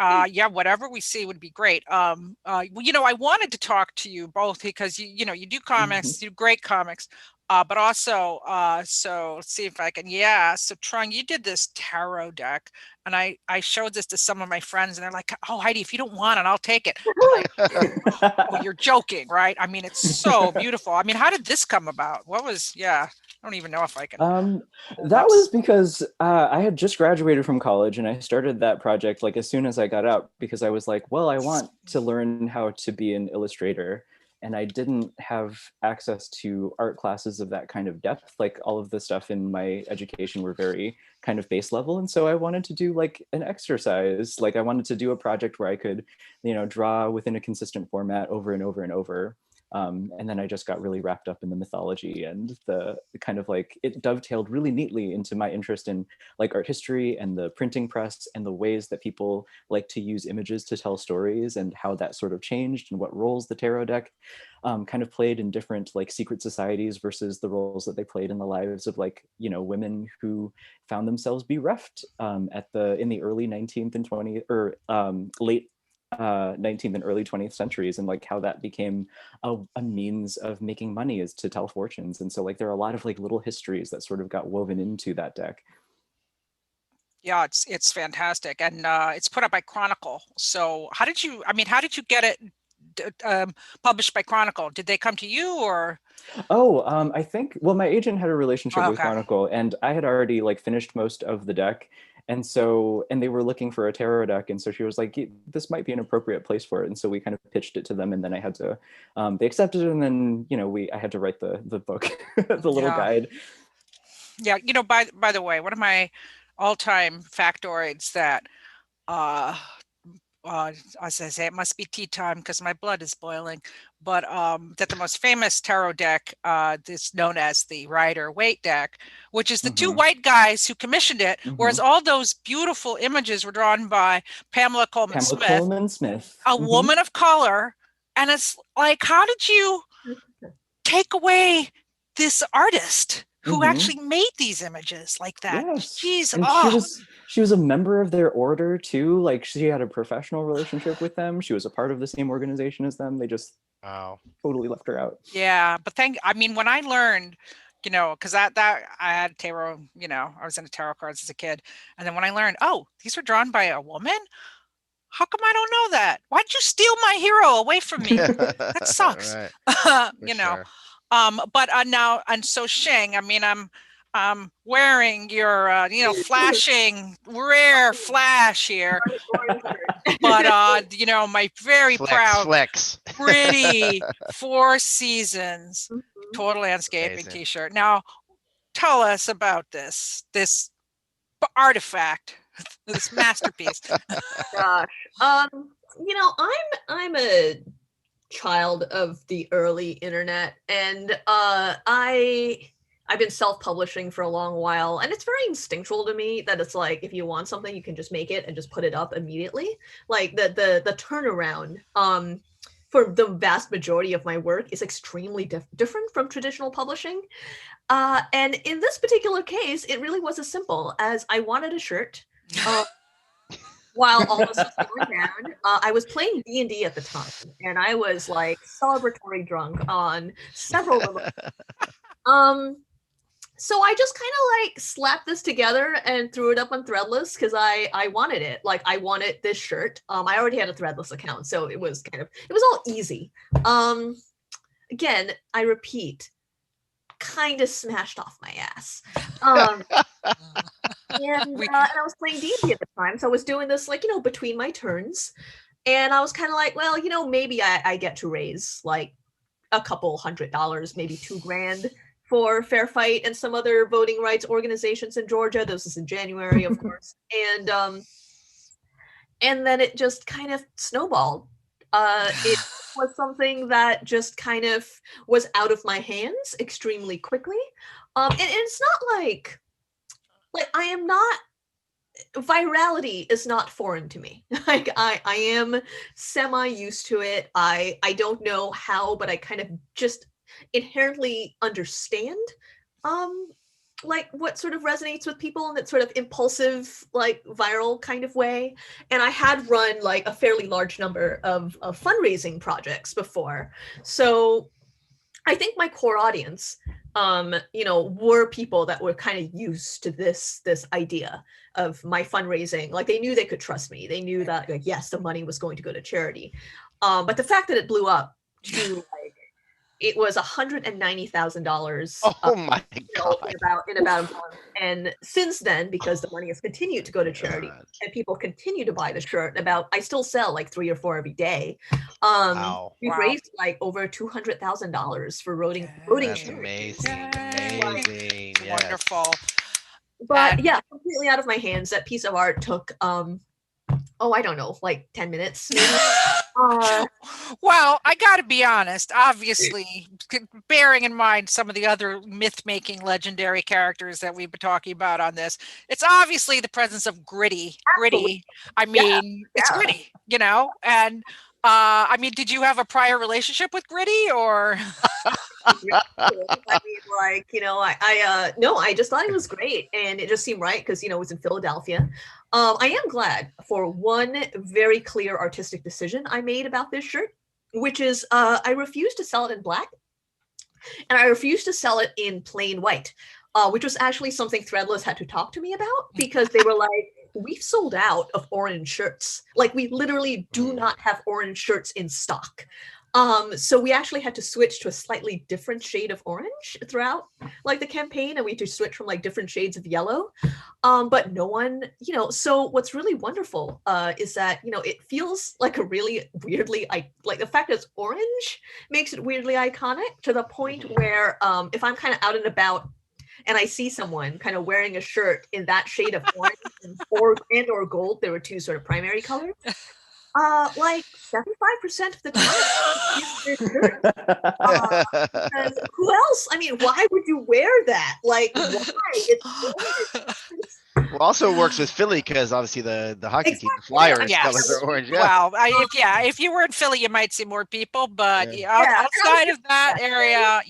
Whatever we see would be great. I wanted to talk to you both because you do comics, you do great comics. But also, so let's see if I can. So Trung, you did this tarot deck, and I showed this to some of my friends, and they're like, "Oh, Heidi, if you don't want it, I'll take it." Like, oh, you're joking, right? I mean, it's so beautiful. I mean, how did this come about? What was? I don't even know if I can. That was because I had just graduated from college, and I started that project like as soon as I got out, because I was like, well, I want to learn how to be an illustrator. And I didn't have access to art classes of that kind of depth. Like, all of the stuff in my education were very kind of base level. And so I wanted to do like an exercise. Like, I wanted to do a project where I could, draw within a consistent format over and over and over. And then I just got really wrapped up in the mythology, and the kind of like, it dovetailed really neatly into my interest in like art history and the printing press and the ways that people like to use images to tell stories, and how that sort of changed, and what roles the tarot deck kind of played in different like secret societies versus the roles that they played in the lives of like, women who found themselves bereft in the early 19th and 20th or late 19th and early 20th centuries, and like how that became a means of making money, is to tell fortunes. And so like there are a lot of like little histories that sort of got woven into that deck. Yeah, it's fantastic, and it's put up by Chronicle. So how did you get it published by Chronicle? Did they come to you, or? I think, well, my agent had a relationship with Chronicle, and I had already like finished most of the deck. And so, and they were looking for a tarot deck. And so she was like, this might be an appropriate place for it. And so we kind of pitched it to them, and then I had to, they accepted it. And then, I had to write the book, the little guide. Yeah. By the way, one of my all-time factoids that as I say, it must be tea time because my blood is boiling. But that the most famous tarot deck is known as the Rider-Waite deck, which is the two white guys who commissioned it, whereas all those beautiful images were drawn by Pamela Coleman Smith, a woman of color. And it's like, how did you take away this artist who actually made these images like that? Yes. Jeez. And she was a member of their order too. Like, she had a professional relationship with them. She was a part of the same organization as them. They just totally left her out. Yeah, but when I learned, because that I had tarot, I was into tarot cards as a kid, and then when I learned, oh, these were drawn by a woman. How come I don't know that? Why'd you steal my hero away from me? That sucks. Sure. But now, and so Shing, I'm wearing your, flashing rare flash here, but my very proud, pretty 4 Seasons Total Landscaping T-shirt. Now, tell us about this artifact, this masterpiece. Gosh, I'm a child of the early internet, and I've been self-publishing for a long while, and it's very instinctual to me that it's like, if you want something, you can just make it and just put it up immediately. Like the turnaround for the vast majority of my work is extremely different from traditional publishing. And in this particular case, it really was as simple as I wanted a shirt. While all this was going down, I was playing D&D at the time, and I was like celebratory drunk on several of them. So I just kind of like slapped this together and threw it up on Threadless because I wanted it. Like, I wanted this shirt. I already had a Threadless account, so it was all easy. Again, I repeat, kind of smashed off my ass. And I was playing D&D at the time, so I was doing this like, between my turns, and I was kind of like, well, maybe I get to raise like a couple $100, maybe $2,000 for Fair Fight and some other voting rights organizations in Georgia. This was in January, of course, and then it just kind of snowballed. It was something that just kind of was out of my hands extremely quickly, and it's not like I am not, virality is not foreign to me. Like, I am semi used to it. I don't know how, but I kind of just inherently understand like what sort of resonates with people in that sort of impulsive, like viral kind of way. And I had run like a fairly large number of fundraising projects before. So I think my core audience, were people that were kind of used to this idea of my fundraising. Like, they knew they could trust me. They knew that, like, yes, the money was going to go to charity. But the fact that it blew up to like, it was $190,000. Oh my God! In about a month. And since then, because the money has continued to go to charity and people continue to buy the shirt, I still sell like 3 or 4 every day. We've raised like over $200,000 for voting. That's amazing. Amazing. Yes. Wonderful. But yeah, completely out of my hands. That piece of art took I don't know, like 10 minutes maybe. Well, I got to be honest, obviously, bearing in mind some of the other myth-making legendary characters that we've been talking about on this, it's obviously the presence of gritty. Absolutely. It's gritty, and did you have a prior relationship with gritty, or? No, I just thought it was great, and it just seemed right because it was in Philadelphia. I am glad for one very clear artistic decision I made about this shirt, which is I refused to sell it in black, and I refused to sell it in plain white, which was actually something Threadless had to talk to me about, because they were like, we've sold out of orange shirts. Like, we literally do not have orange shirts in stock. So we actually had to switch to a slightly different shade of orange throughout like the campaign, and we had to switch from like different shades of yellow. But no one, so what's really wonderful is that, it feels like a really weirdly, like the fact that it's orange makes it weirdly iconic, to the point where if I'm kind of out and about and I see someone kind of wearing a shirt in that shade of orange or gold, there were 2 sort of primary colors. Like 75% of the time. Because who else? I mean, why would you wear that? Like, why? It's Well, also works with Philly because obviously the hockey team, the Flyers, Yes. colors are orange. Yeah. Well, if you were in Philly, you might see more people, but outside of that area,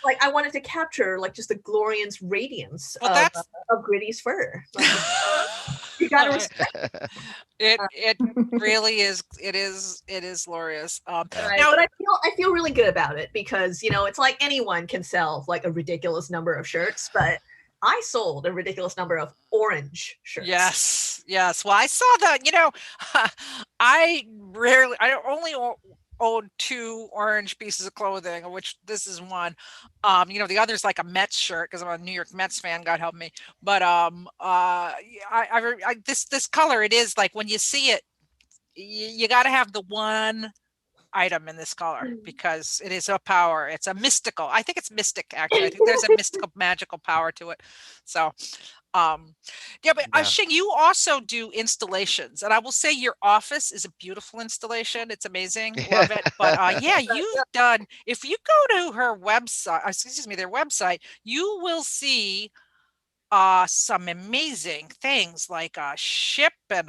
like I wanted to capture like just the glorious radiance Well, of Gritty's fur. Like, you gotta respect. It really is. It is glorious. But I feel really good about it because it's like anyone can sell like a ridiculous number of shirts, but I sold a ridiculous number of orange shirts. Yes. Well, I saw that. I only own 2 orange pieces of clothing, of which this is one. The other's like a Mets shirt because I'm a New York Mets fan. God help me. But this color, it is like when you see it, you got to have the one item in this color because it is a power. It's a mystical. I think it's mystic, actually. I think there's a mystical, magical power to it. So, but Shing, you also do installations, and I will say your office is a beautiful installation. It's amazing. Love it. But you've done, if you go to her website, their website, you will see some amazing things like a ship and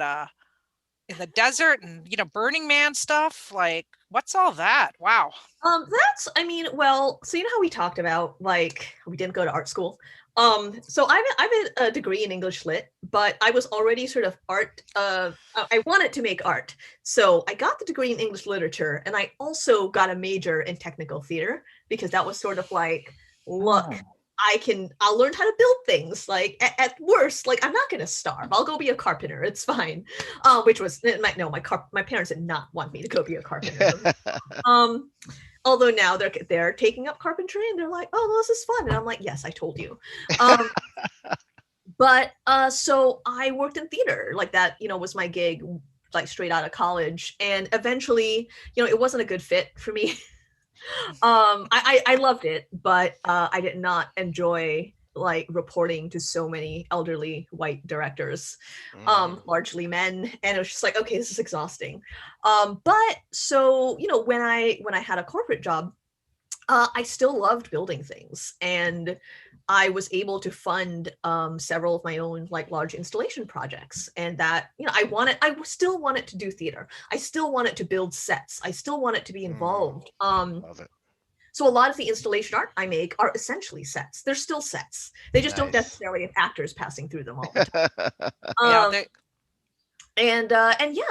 in the desert and Burning Man stuff. Like, what's all that? Wow. So how we talked about like we didn't go to art school. So I have a degree in English Lit, but I was already sort of art. I wanted to make art, so I got the degree in English literature, and I also got a major in technical theater because that was sort of like, look. I'll learn how to build things. Like at worst, like I'm not gonna starve. I'll go be a carpenter. It's fine. Which was my parents did not want me to go be a carpenter. Although now they're taking up carpentry and they're like, oh, well, this is fun. And I'm like, yes, I told you. But so I worked in theater, like that, was my gig, like straight out of college. And eventually, it wasn't a good fit for me. I loved it, but I did not enjoy like reporting to so many elderly white directors, largely men, and it was just like, okay, this is exhausting. But so when I had a corporate job, I still loved building things, and I was able to fund several of my own like large installation projects. And that I still wanted to do theater. I still wanted to build sets. I still wanted to be involved. Love it. So a lot of the installation art I make are essentially sets. They're still sets. They just don't necessarily have actors passing through them all the time.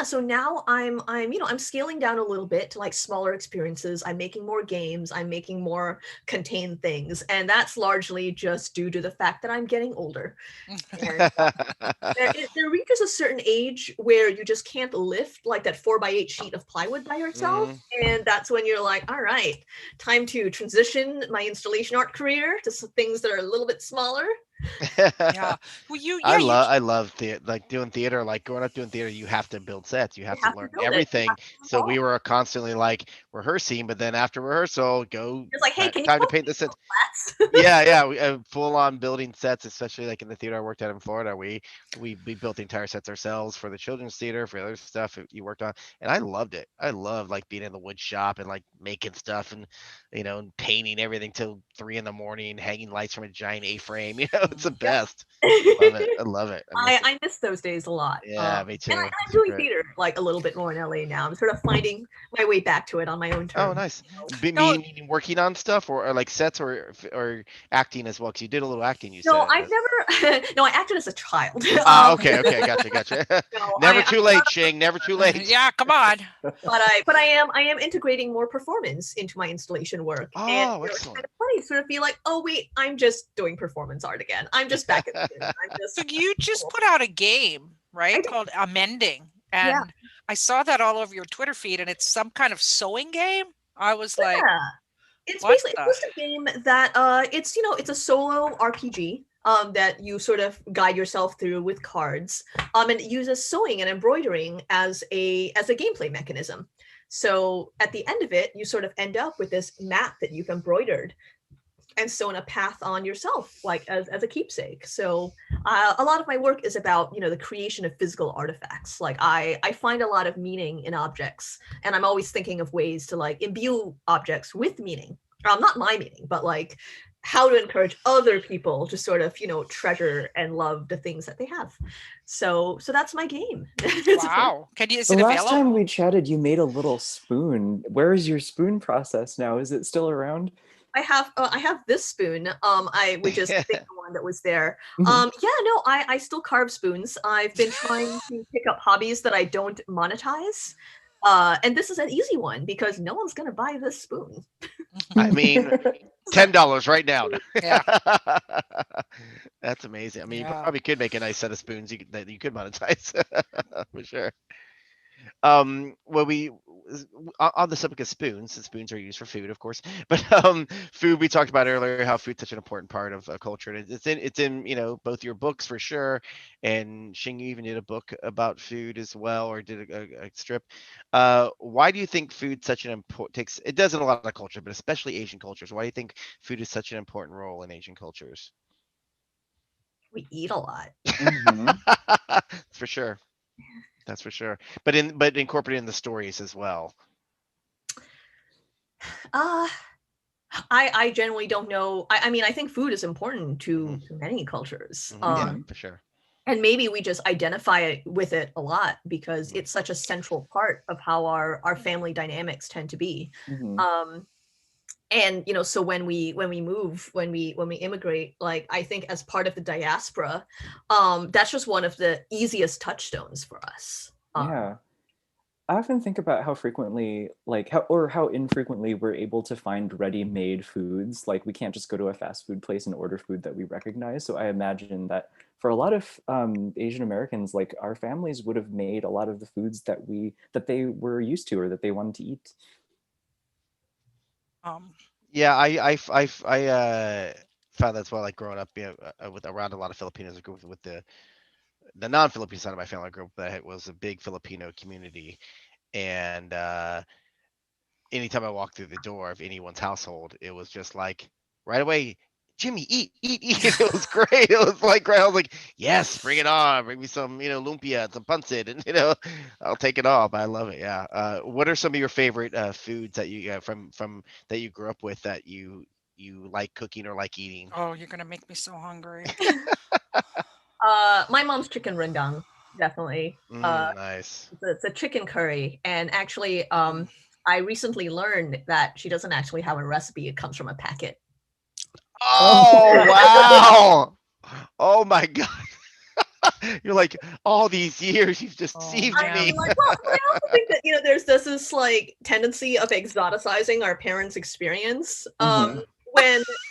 So now I'm scaling down a little bit to like smaller experiences. I'm making more games. I'm making more contained things, and that's largely just due to the fact that I'm getting older. And, there reaches a certain age where you just can't lift like that 4x8 sheet of plywood by yourself, and that's when you're like, all right, time to transition my installation art career to some things that are a little bit smaller. Well, I love theater, like doing theater, like growing up doing theater, you have to build sets, you have to learn everything. So we were constantly like rehearsing, but then after rehearsal, it's like, hey, time to paint the sets. We full on building sets, especially like in the theater I worked at in Florida. We built the entire sets ourselves for the children's theater, for other stuff you worked on, and I loved it. I love like being in the wood shop and like making stuff and painting everything till 3 a.m, hanging lights from a giant A-frame. It's the best. I love it. I miss those days a lot. Yeah, me too. And I'm doing theater like a little bit more in LA now. I'm sort of finding my way back to it on my own terms. Oh, nice. Meaning working on stuff or like sets or acting as well, because you did a little acting. You said. No, I've never. No, I acted as a child. Okay, gotcha. Never too late, Shing. Never too late. Yeah, come on. But I am integrating more performance into my installation work. Oh, and excellent. It's kind of funny to sort of be like, oh wait, I'm just doing performance art again. I'm just back at the So you just put out a game, right? Called Amending. And I saw that all over your Twitter feed, and it's some kind of sewing game. I was like, it's just a game that it's a solo RPG that you sort of guide yourself through with cards, and it uses sewing and embroidering as a gameplay mechanism. So at the end of it, you sort of end up with this map that you've embroidered sewn a path on yourself, like as a keepsake. So a lot of my work is about, the creation of physical artifacts. Like I find a lot of meaning in objects, and I'm always thinking of ways to like imbue objects with meaning. Not my meaning, but like how to encourage other people to sort of, treasure and love the things that they have. So that's my game. Wow. Is The it last available? time we chatted, you made a little spoon. Where is your spoon process now? Is it still around? I have this spoon, which is I think the one that was there. I still carve spoons. I've been trying to pick up hobbies that I don't monetize. And this is an easy one because no one's gonna buy this spoon. I mean, $10 right now. Yeah. That's amazing. I mean, you Yeah. probably could make a nice set of spoons that you could monetize for sure. Well, we on the subject of spoons, and spoons are used for food, of course, but food, we talked about earlier how food's such an important part of culture, and it's in both your books for sure, and Shing, you even did a book about food as well, or did a strip. Why do you think food such an important it does in a lot of culture, but especially Asian cultures? Why do you think food is such an important role in Asian cultures? We eat a lot. For sure. That's for sure. But incorporated in the stories as well. I generally don't know. I mean, I think food is important to many cultures. Yeah, for sure. And maybe we just identify with it a lot because it's such a central part of how our family dynamics tend to be. And so when we immigrate, like I think as part of the diaspora, that's just one of the easiest touchstones for us. Yeah, I often think about how frequently, how infrequently we're able to find ready-made foods. Like we can't just go to a fast food place and order food that we recognize. So I imagine that for a lot of Asian Americans, like our families would have made a lot of the foods that they were used to or that they wanted to eat. Yeah, I found that's why, like growing up, with around a lot of Filipinos, I grew up with the non-Filipino side of my family. I grew up that was a big Filipino community, and anytime I walked through the door of anyone's household, it was just like right away, Jimmy, eat. It was great. It was like great. I was like, yes, bring it on. Bring me some, lumpia, some pancit, and I'll take it all. But I love it. Yeah. What are some of your favorite foods that you from that you grew up with that you like cooking or like eating? Oh, you're gonna make me so hungry. My mom's chicken rendang, definitely. Nice. It's a chicken curry, and actually, I recently learned that she doesn't actually have a recipe. It comes from a packet. Oh, wow. Oh my God. You're like, all these years you've just deceived me. Like, well, I also think that there's this like tendency of exoticizing our parents' experience. When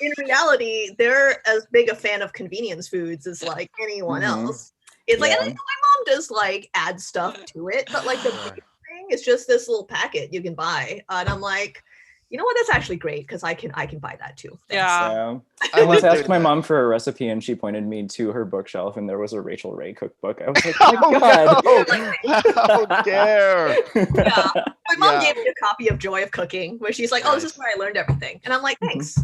in reality they're as big a fan of convenience foods as like anyone else. It's like, and I know my mom does like add stuff to it, but like the big thing is just this little packet you can buy, and I'm like, you know what? That's actually great because I can buy that too. Thanks. Yeah. I once asked my mom for a recipe and she pointed me to her bookshelf and there was a Rachel Ray cookbook. I was like, oh my God. No. How dare. Yeah. My mom gave me a copy of Joy of Cooking where she's like, oh, this is where I learned everything. And I'm like, thanks.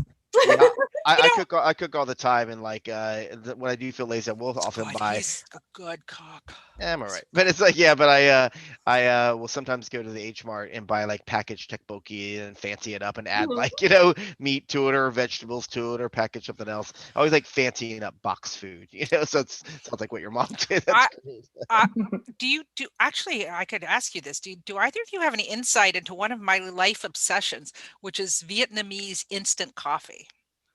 Yeah, I cook all the time, and like when I do feel lazy, I will often buy. He's a good cook. I'm all right, but it's like but I will sometimes go to the H Mart and buy like packaged tteokbokki and fancy it up and add like meat to it or vegetables to it or package something else. I always like fancying up box food, so it sounds like what your mom did. Actually, I could ask you this. Do either of you have any insight into one of my life obsessions, which is Vietnamese instant coffee?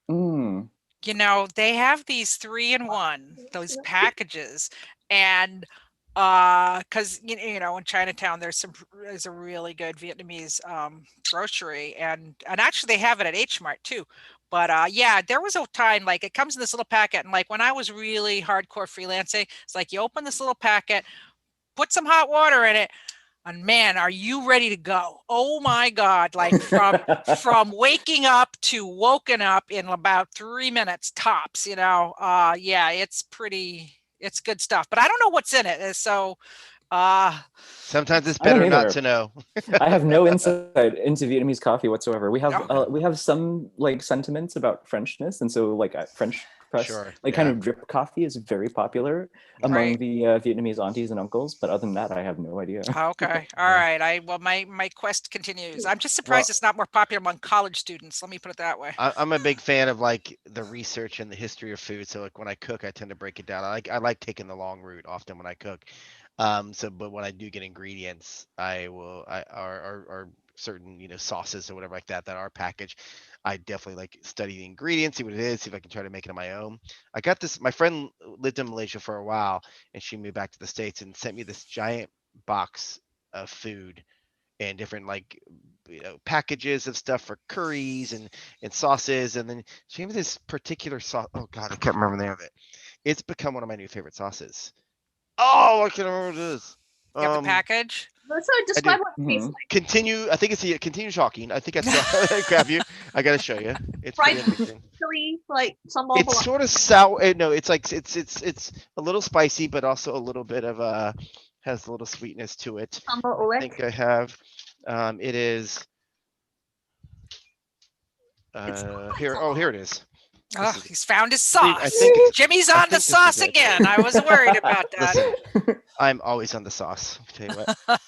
They have these 3-in-1, those packages, and because in Chinatown there's a really good Vietnamese grocery, and actually they have it at H Mart too. But there was a time like it comes in this little packet, and like when I was really hardcore freelancing, it's like you open this little packet, put some hot water in it, and man, are you ready to go? Oh my God. Like from waking up to woken up in about 3 minutes tops, it's good stuff, but I don't know what's in it. So Sometimes it's I don't better not either. to know. I have no insight into Vietnamese coffee whatsoever. We have No. we have some like sentiments about Frenchness, and so like French press, Sure, like kind yeah. of drip coffee is very popular among Right. the Vietnamese aunties and uncles. But other than that, I have no idea. Okay. All right. Well, my quest continues. I'm just surprised Well, it's not more popular among college students. Let me put it that way. I'm a big fan of like the research and the history of food. So like when I cook, I tend to break it down. I like taking the long route often when I cook. But when I do get ingredients, I are certain, sauces or whatever like that are packaged. I definitely like study the ingredients, see what it is, see if I can try to make it on my own. I got this. My friend lived in Malaysia for a while, and she moved back to the States and sent me this giant box of food and different like packages of stuff for curries and sauces, and then she gave me this particular sauce. Oh God, I can't remember the name of it. It's become one of my new favorite sauces. Oh, I can't remember what it is. You have the package? Let's describe what it tastes like. Continue. I think it's continue talking. I think I still grab you. I gotta show you. It's pretty Fried amazing. chili, like sambal. It's sort of sour. No, it's like it's a little spicy, but also a little bit of has a little sweetness to it. Sambal I think I have. It is. Here. Oh, here it is. Oh, he's found his sauce. I think Jimmy's on the sauce again. I was worried about that. Listen, I'm always on the sauce. I'll tell you what.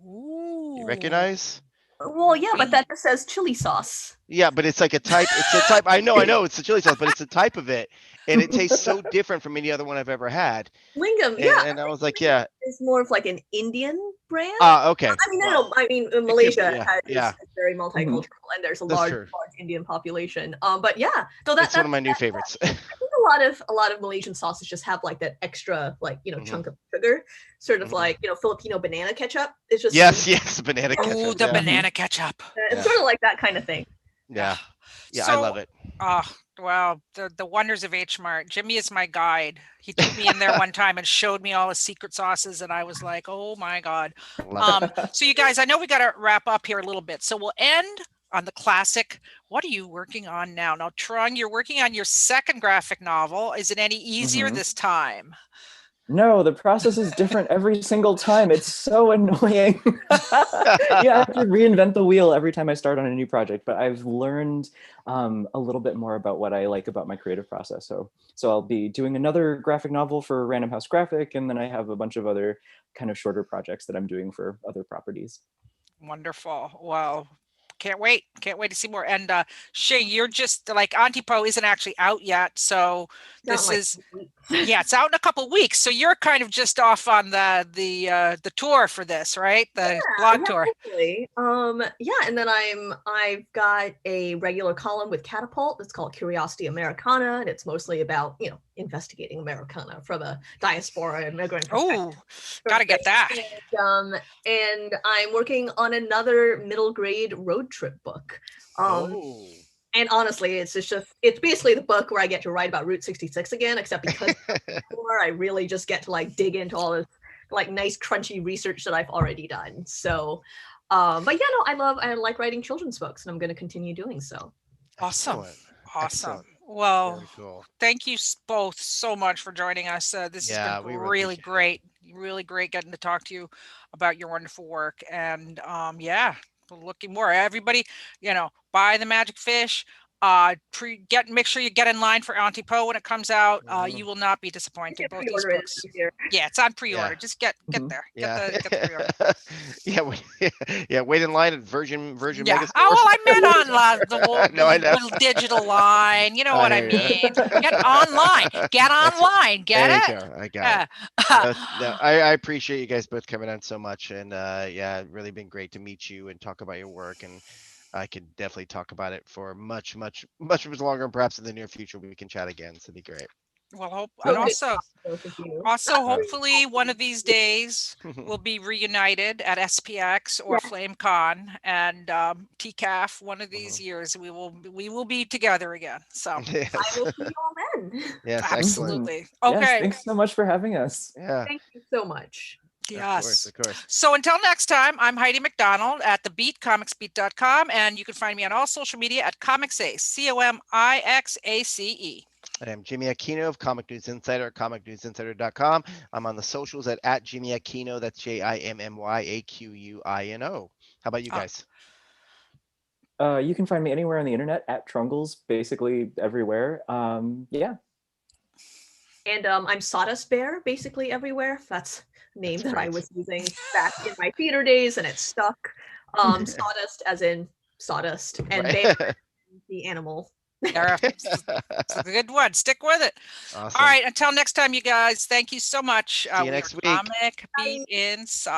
Ooh. You recognize? Well, yeah, but that just says chili sauce. Yeah, but it's like a type. It's a type. I know. It's a chili sauce, but it's a type of it, and it tastes so different from any other one I've ever had. Lingam, And I was like, yeah. It's more of like an Indian brand. Okay. I mean, no. I mean, Malaysia is very multicultural, and there's a large Indian population. But yeah, so that's one of my new favorites. I think a lot of Malaysian sauces just have like that extra, like chunk of sugar, sort of like Filipino banana ketchup. It's just yes, banana ketchup. Oh, the banana ketchup. It's sort of like that kind of thing. Yeah, so, I love it. Well, the wonders of H Mart. Jimmy is my guide. He took me in there one time and showed me all his secret sauces, and I was like, oh my God. So you guys, I know we got to wrap up here a little bit. So we'll end on the classic. What are you working on now? Now, Trung, you're working on your second graphic novel. Is it any easier this time? No, the process is different every single time. It's so annoying. Yeah, I have to reinvent the wheel every time I start on a new project, but I've learned a little bit more about what I like about my creative process. So I'll be doing another graphic novel for Random House Graphic, and then I have a bunch of other kind of shorter projects that I'm doing for other properties. Wonderful. Well, can't wait to see more. And Shing, you're just like Auntie Po isn't actually out yet, so this is it's out in a couple of weeks. So you're kind of just off on the tour for this, right? The blog tour. Actually. And then I've got a regular column with Catapult. It's called Curiosity Americana, and it's mostly about investigating Americana from a diaspora immigrant perspective. Gotta get that. And I'm working on another middle grade road trip book. And honestly, it's basically the book where I get to write about Route 66 again, except because I really just get to like dig into all this like nice crunchy research that I've already done. So, but yeah, no, I like writing children's books, and I'm going to continue doing so. Awesome. Excellent. Well, cool. Thank you both so much for joining us. This has been really great. Really great getting to talk to you about your wonderful work. And looking more. Everybody, buy the Magic Fish. Make sure you get in line for Auntie Po when it comes out. You will not be disappointed. Both these books. Yeah, it's on pre-order. Yeah. just get there. Get the pre-order. Wait in line at Virgin Yeah. Megastore. Oh, well, I meant on the No, I know. little digital line. You know what I mean? Get online. Get online. Get there it? You go. I got it. No, I appreciate you guys both coming on so much, and really been great to meet you and talk about your work, and I could definitely talk about it for much longer, and perhaps in the near future we can chat again. So it'd be great. Well, and also hopefully one of these days we'll be reunited at SPX or FlameCon and TCAF. One of these years we will be together again. So yes. I will see you all then. Yes, absolutely. Excellent. Okay. Yes, thanks so much for having us. Yeah. Thank you so much. Yes. Of course. So until next time, I'm Heidi McDonald at The Beat, comicsbeat.com, and you can find me on all social media at Comixace, COMIXACE. I am Jimmy Aquino of Comic News Insider at comicnewsinsider.com. I'm on the socials at Jimmy Aquino. That's JIMMYAQUINO. How about you guys? You can find me anywhere on the internet at Trungles, basically everywhere. Yeah. And I'm Sawdust Bear, basically everywhere. That's a name that I was using back in my theater days, and it stuck. Sawdust as in sawdust, and Right. bear, the animal. It's a good one. Stick with it. Awesome. All right. Until next time, you guys. Thank you so much. See you next week. Comic Beat Inside.